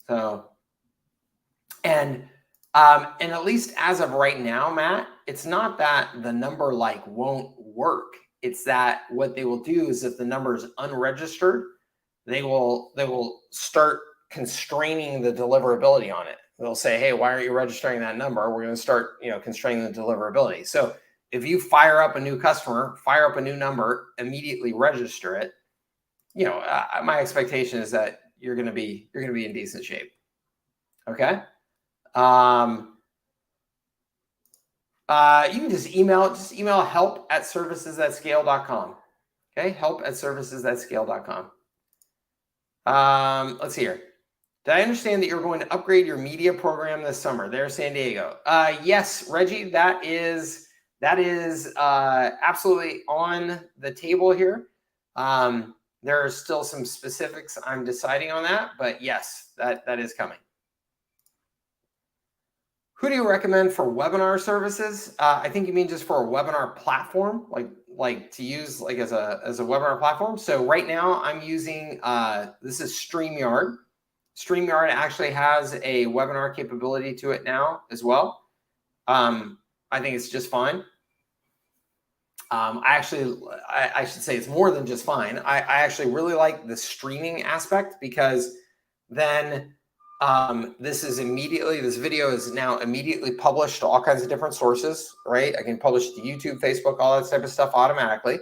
So, and at least as of right now, Matt, it's not that the number like won't work. It's that what they will do is if the number is unregistered, they will start constraining the deliverability on it. They'll say, hey, why aren't you registering that number? We're going to start, constraining the deliverability. So if you fire up a new customer, fire up a new number, immediately register it, my expectation is that you're going to be in decent shape. Okay. You can just email help@servicesthatscale.com. Okay. help@servicesthatscale.com. Let's see here. Did I understand that you're going to upgrade your media program this summer? There's San Diego. Yes, Reggie, that is absolutely on the table here. There are still some specifics I'm deciding on that, but yes, that is coming. Who do you recommend for webinar services? I think you mean just for a webinar platform, like to use like as a webinar platform. So right now I'm using this is StreamYard. StreamYard actually has a webinar capability to it now as well. I think it's just fine. I should say it's more than just fine. I actually really like the streaming aspect because then this video is now immediately published to all kinds of different sources, right? I can publish to YouTube, Facebook, all that type of stuff automatically.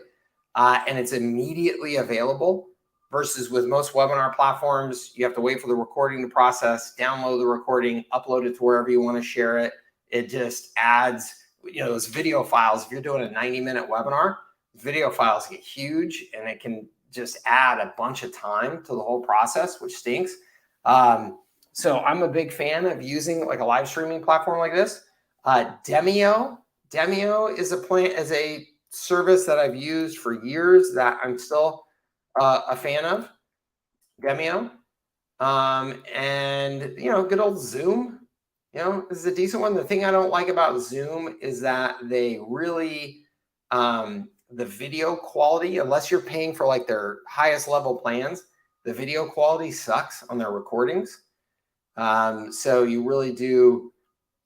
And it's immediately available versus with most webinar platforms, you have to wait for the recording to process, download the recording, upload it to wherever you want to share it. It just adds, those video files. If you're doing a 90-minute webinar, video files get huge and it can just add a bunch of time to the whole process, which stinks. So I'm a big fan of using like a live streaming platform like this. Demio is a service that I've used for years that I'm still a fan of. Demio. And good old Zoom, this is a decent one. The thing I don't like about Zoom is that they really, the video quality, unless you're paying for like their highest level plans, the video quality sucks on their recordings. So you really do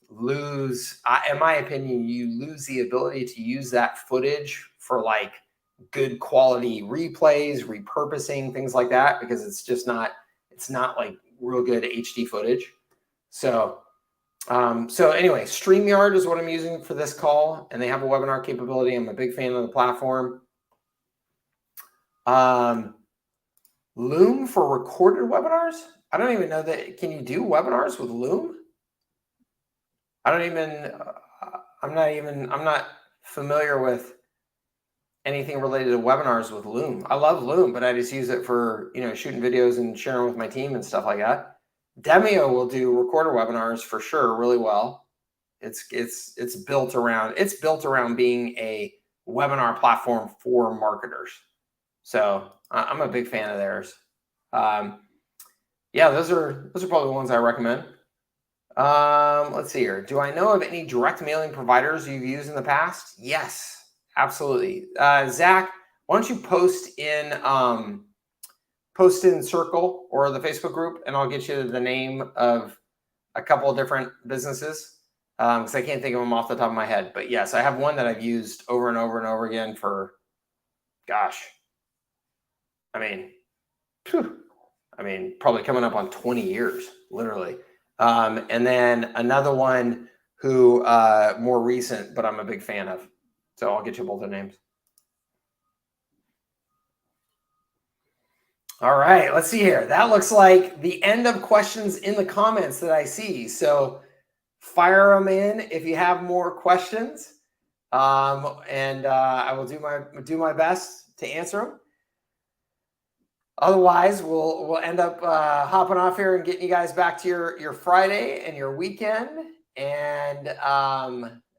lose, in my opinion, you lose the ability to use that footage for like good quality replays, repurposing, things like that, because it's just not, it's not like real good HD footage. So, so anyway, StreamYard is what I'm using for this call, and they have a webinar capability. I'm a big fan of the platform. Loom for recorded webinars. I don't even know that. Can you do webinars with Loom? I don't even, I'm not familiar with anything related to webinars with Loom. I love Loom, but I just use it for, you know, shooting videos and sharing with my team and stuff like that. Demio will do recorder webinars for sure really well. It's built around being a webinar platform for marketers. So I'm a big fan of theirs. Yeah, those are probably the ones I recommend. Let's see here. Do I know of any direct mailing providers you've used in the past? Yes, absolutely. Zach, why don't you post in Circle or the Facebook group, and I'll get you the name of a couple of different businesses, because I can't think of them off the top of my head. But yes, I have one that I've used over and over and over again for, gosh, I mean, probably coming up on 20 years, literally. And then another one who more recent, but I'm a big fan of. So I'll get you both their names. All right, let's see here. That looks like the end of questions in the comments that I see. So fire them in if you have more questions, and I will do my best to answer them. Otherwise, we'll end up hopping off here and getting you guys back to your Friday and your weekend. And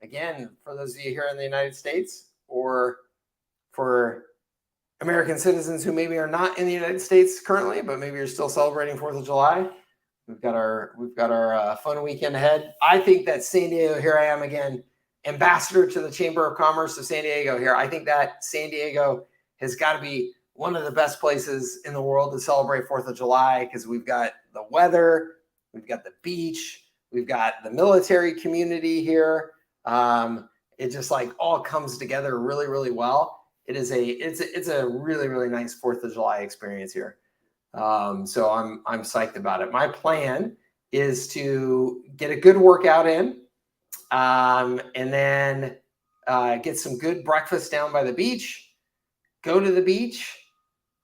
again, for those of you here in the United States, or for American citizens who maybe are not in the United States currently, but maybe you're still celebrating 4th of July, we've got our fun weekend ahead. I think that San Diego, here I am again, ambassador to the Chamber of Commerce of San Diego here. I think that San Diego has got to be one of the best places in the world to celebrate 4th of July, because we've got the weather, we've got the beach, we've got the military community here. It just like all comes together really, really well. It's a really, really nice 4th of July experience here. So I'm psyched about it. My plan is to get a good workout in, and then get some good breakfast down by the beach, go to the beach.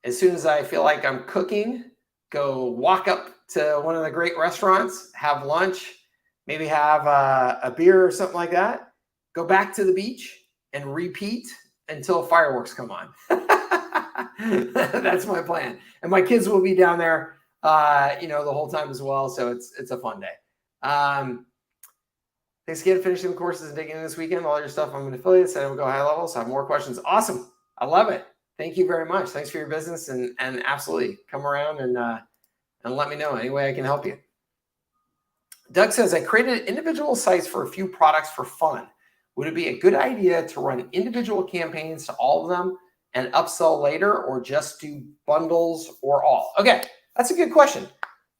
As soon as I feel like I'm cooking, go walk up to one of the great restaurants, have lunch, maybe have a beer or something like that, go back to the beach and repeat until fireworks come on. That's my plan. And my kids will be down there, the whole time as well. So it's a fun day. Thanks again for finishing the courses and digging in this weekend. All your stuff, I'm an affiliate, said I would go high level. So I have more questions. Awesome. I love it. Thank you very much. Thanks for your business, and absolutely come around and let me know any way I can help you. Doug says, I created individual sites for a few products for fun. Would it be a good idea to run individual campaigns to all of them and upsell later, or just do bundles or all? Okay, that's a good question.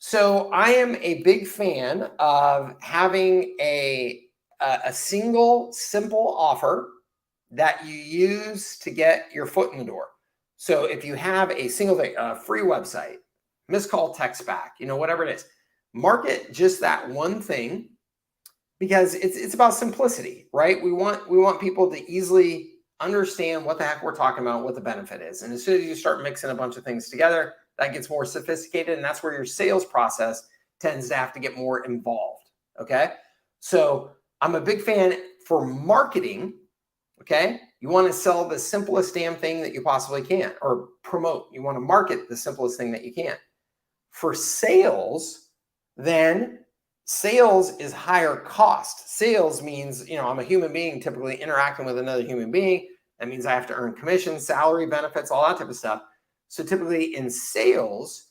So I am a big fan of having a single simple offer that you use to get your foot in the door. So if you have a single thing, a free website, missed call, text back, whatever it is, market just that one thing, because it's about simplicity, right? We want people to easily understand what the heck we're talking about, what the benefit is. And as soon as you start mixing a bunch of things together, that gets more sophisticated, and that's where your sales process tends to have to get more involved, okay? So I'm a big fan for marketing. Okay, you want to sell the simplest damn thing that you possibly can, or promote. You want to market the simplest thing that you can. For sales, then sales is higher cost. Sales means, I'm a human being typically interacting with another human being. That means I have to earn commission, salary, benefits, all that type of stuff. So typically in sales,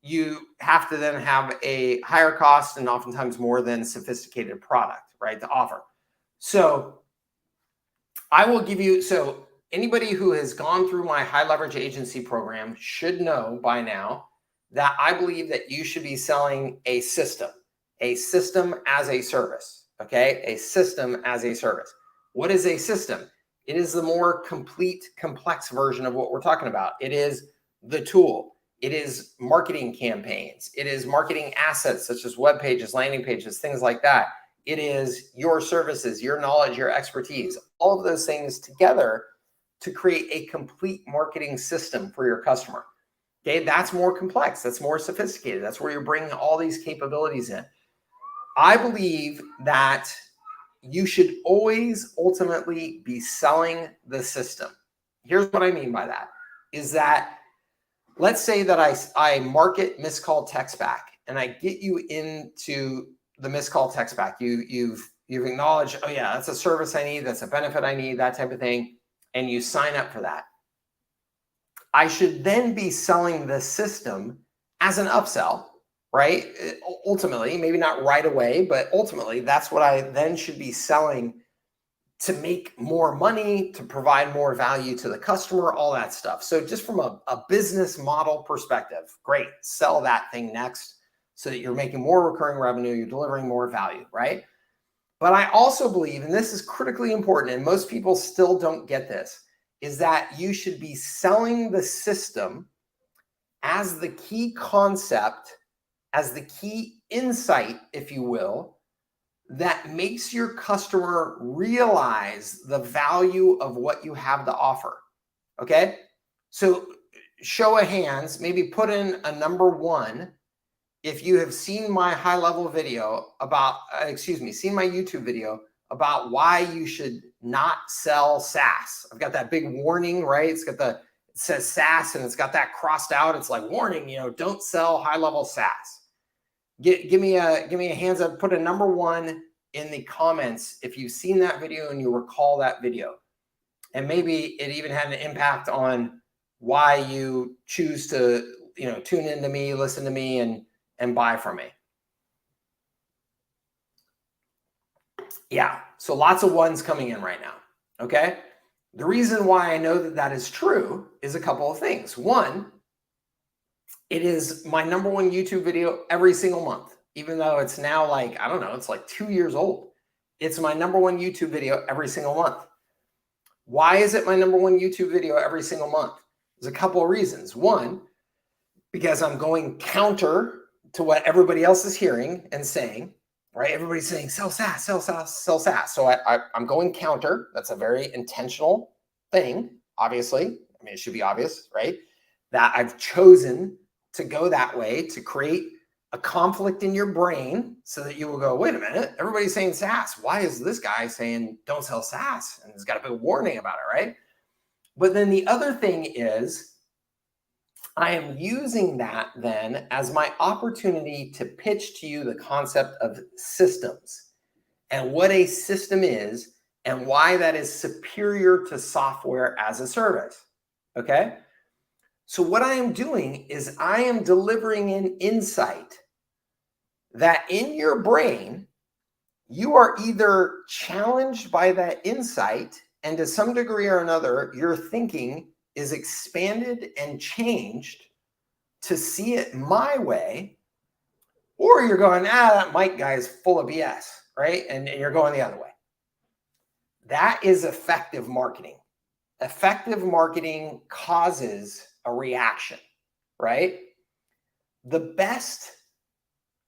you have to then have a higher cost and oftentimes more than sophisticated product, right, to offer. So I will give you, so anybody who has gone through my high leverage agency program should know by now that I believe that you should be selling a system as a service, okay? A system as a service. What is a system? It is the more complete, complex version of what we're talking about. It is the tool. It is marketing campaigns. It is marketing assets such as web pages, landing pages, things like that. It is your services, your knowledge, your expertise, all of those things together to create a complete marketing system for your customer. Okay, that's more complex. That's more sophisticated. That's where you're bringing all these capabilities in. I believe that you should always ultimately be selling the system. Here's what I mean by that, is that let's say that I market missed call text back and I get you into the missed call text back. You've acknowledged, oh yeah, that's a service I need, that's a benefit I need, that type of thing, and you sign up for that. I should then be selling the system as an upsell, right? Ultimately, maybe not right away, but ultimately that's what I then should be selling to make more money, to provide more value to the customer, all that stuff. So just from a business model perspective, great, sell that thing next so that you're making more recurring revenue, you're delivering more value, right? But I also believe, and this is critically important, and most people still don't get this, is that you should be selling the system as the key concept, as the key insight, if you will, that makes your customer realize the value of what you have to offer. Okay? So show of hands, maybe put in a number 1 if you have seen my high-level video about, seen my YouTube video about why you should not sell SaaS. I've got that big warning, right? It says SaaS and it's got that crossed out. It's like, warning, don't sell high-level SaaS. Give me a hands up, put a number 1 in the comments if you've seen that video and you recall that video. And maybe it even had an impact on why you choose to, tune into me, listen to me, and buy from me. Yeah, so lots of ones coming in right now, okay? The reason why I know that that is true is a couple of things. One, it is my number 1 YouTube video every single month, even though it's now like, I don't know, it's like 2 years old. It's my number 1 YouTube video every single month. Why is it my number 1 YouTube video every single month? There's a couple of reasons. One, because I'm going counter to what everybody else is hearing and saying, right? Everybody's saying, sell SaaS, sell SaaS, sell SaaS. So I'm going counter. That's a very intentional thing, obviously. I mean, it should be obvious, right? That I've chosen to go that way to create a conflict in your brain so that you will go, wait a minute, everybody's saying SaaS. Why is this guy saying don't sell SaaS? And he's got a big warning about it, right? But then the other thing is, I am using that then as my opportunity to pitch to you the concept of systems and what a system is and why that is superior to software as a service, okay? So what I am doing is I am delivering an insight that in your brain, you are either challenged by that insight and to some degree or another, your thinking is expanded and changed to see it my way, or you're going, that Mike guy is full of BS, right? And you're going the other way. That is effective marketing. Effective marketing causes a reaction, right? The best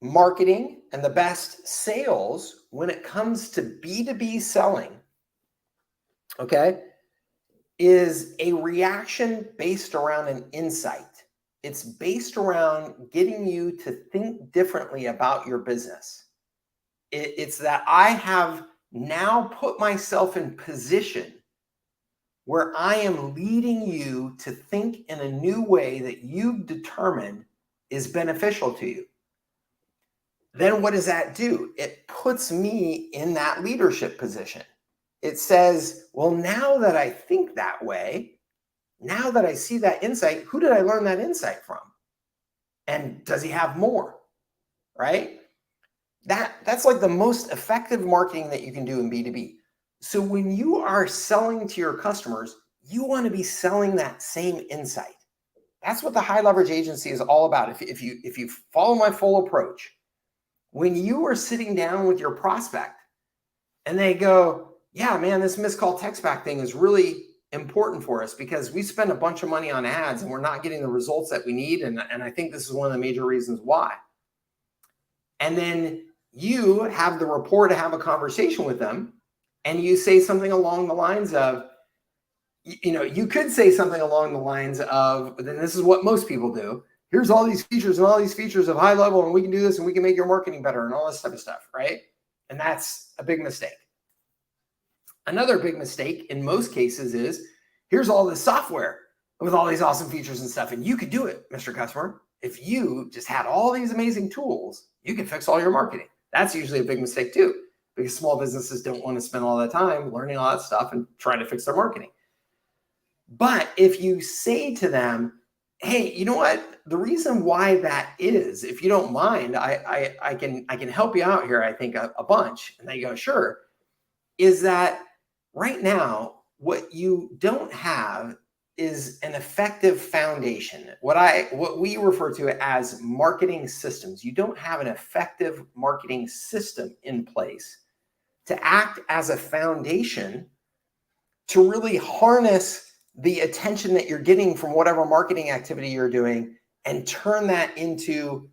marketing and the best sales when it comes to B2B selling, okay, is a reaction based around an insight. It's based around getting you to think differently about your business. It's that I have now put myself in position where I am leading you to think in a new way that you've determined is beneficial to you. Then what does that do? It puts me in that leadership position. It says, well, now that I think that way, now that I see that insight, who did I learn that insight from? And does he have more, right? That's like the most effective marketing that you can do in B2B. So when you are selling to your customers, you want to be selling that same insight. That's what the high leverage agency is all about. If you follow my full approach, when you are sitting down with your prospect and they go, yeah, man, this missed call text back thing is really important for us because we spend a bunch of money on ads and we're not getting the results that we need. And I think this is one of the major reasons why. And then you have the rapport to have a conversation with them and you say something along the lines of, you could say something along the lines of, then this is what most people do. Here's all these features and all these features of high level, and we can do this and we can make your marketing better and all this type of stuff, right? And that's a big mistake. Another big mistake in most cases is, here's all this software with all these awesome features and stuff, and you could do it, Mr. Customer. If you just had all these amazing tools, you could fix all your marketing. That's usually a big mistake too, because small businesses don't want to spend all that time learning all that stuff and trying to fix their marketing. But if you say to them, hey, you know what? The reason why that is, if you don't mind, I can help you out here, I think a bunch. And they go, sure, is that right now, what you don't have is an effective foundation. What we refer to as marketing systems. You don't have an effective marketing system in place to act as a foundation to really harness the attention that you're getting from whatever marketing activity you're doing and turn that into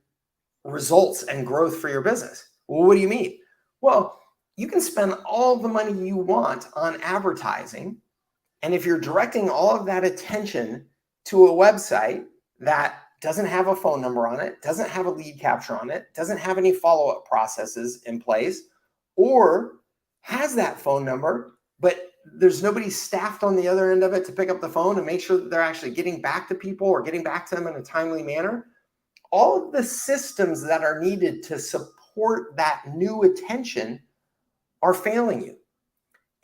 results and growth for your business. Well, what do you mean? Well, you can spend all the money you want on advertising. And if you're directing all of that attention to a website that doesn't have a phone number on it, doesn't have a lead capture on it, doesn't have any follow-up processes in place, or has that phone number, but there's nobody staffed on the other end of it to pick up the phone and make sure that they're actually getting back to people or getting back to them in a timely manner, all of the systems that are needed to support that new attention are failing you.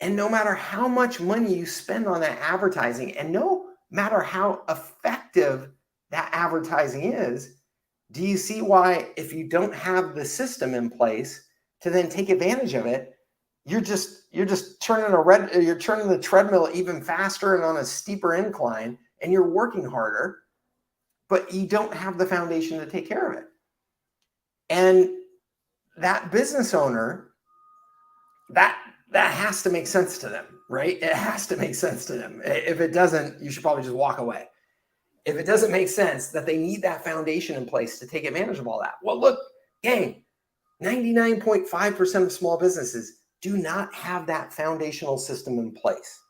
And no matter how much money you spend on that advertising, and no matter how effective that advertising is, do you see why if you don't have the system in place to then take advantage of it, you're just turning the treadmill even faster and on a steeper incline, and you're working harder, but you don't have the foundation to take care of it. And that business owner, that has to make sense to them, right? It has to make sense to them. If it doesn't, you should probably just walk away. If it doesn't make sense that they need that foundation in place to take advantage of all that. Well, look, gang, 99.5% of small businesses do not have that foundational system in place.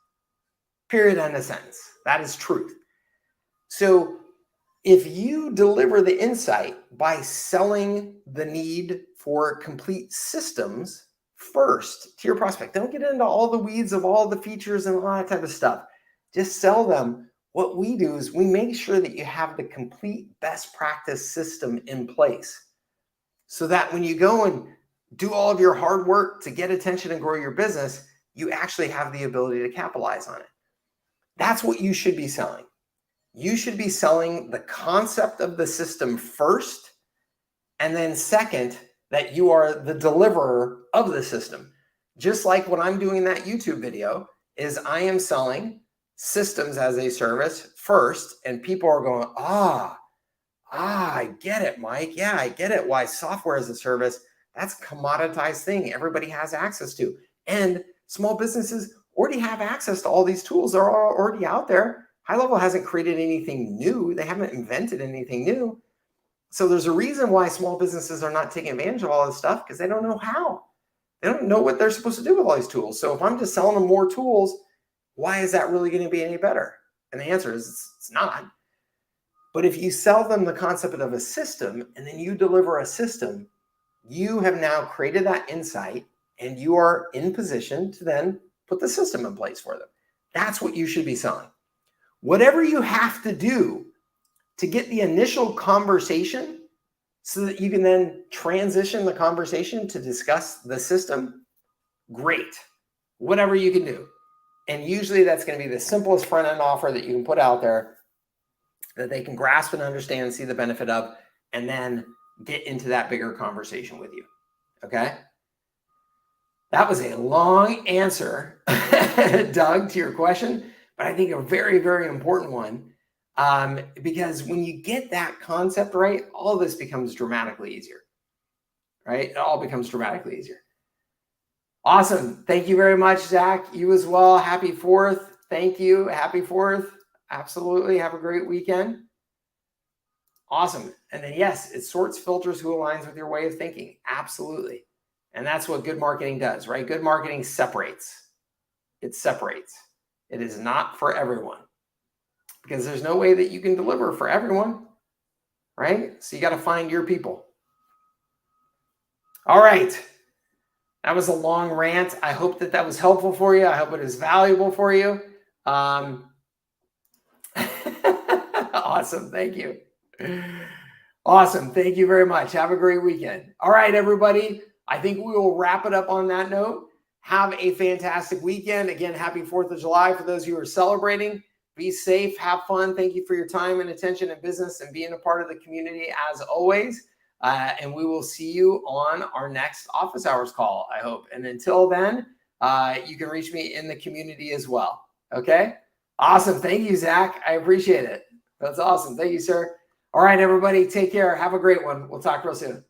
Period, end of sentence. That is truth. So if you deliver the insight by selling the need for complete systems first to your prospect, don't get into all the weeds of all the features and all that type of stuff. Just sell them. What we do is we make sure that you have the complete best practice system in place so that when you go and do all of your hard work to get attention and grow your business, you actually have the ability to capitalize on it. That's what you should be selling. You should be selling the concept of the system first, and then second, that you are the deliverer of the system. Just like what I'm doing in that YouTube video is I am selling systems as a service first, and people are going, I get it, Mike. Yeah, I get it. Why software as a service, that's a commoditized thing everybody has access to. And small businesses already have access to all these tools. They're already out there. HighLevel hasn't created anything new. They haven't invented anything new. So there's a reason why small businesses are not taking advantage of all this stuff, because they don't know how. They don't know what they're supposed to do with all these tools. So if I'm just selling them more tools, why is that really going to be any better? And the answer is it's not. But if you sell them the concept of a system and then you deliver a system, you have now created that insight and you are in position to then put the system in place for them. That's what you should be selling. Whatever you have to do to get the initial conversation so that you can then transition the conversation to discuss the system, great. Whatever you can do. And usually that's going to be the simplest front-end offer that you can put out there that they can grasp and understand and see the benefit of, and then get into that bigger conversation with you. Okay? That was a long answer, Doug, to your question, but I think a very, very important one. Because when you get that concept right, all this becomes dramatically easier, right? It all becomes dramatically easier. Awesome. Thank you very much, Zach. You as well. Happy 4th. Thank you. Happy 4th. Absolutely. Have a great weekend. Awesome. And then, yes, it sorts, filters who aligns with your way of thinking. Absolutely. And that's what good marketing does, right? Good marketing separates. It separates. It is not for everyone because there's no way that you can deliver for everyone, right? So you got to find your people. All right. That was a long rant. I hope that that was helpful for you. I hope it is valuable for you. Awesome. Thank you. Awesome. Thank you very much. Have a great weekend. All right, everybody. I think we will wrap it up on that note. Have a fantastic weekend. Again, happy 4th of July for those who are celebrating. Be safe. Have fun. Thank you for your time and attention in business and being a part of the community as always. And we will see you on our next office hours call, I hope. And until then, you can reach me in the community as well. Okay? Awesome. Thank you, Zach. I appreciate it. That's awesome. Thank you, sir. All right, everybody. Take care. Have a great one. We'll talk real soon.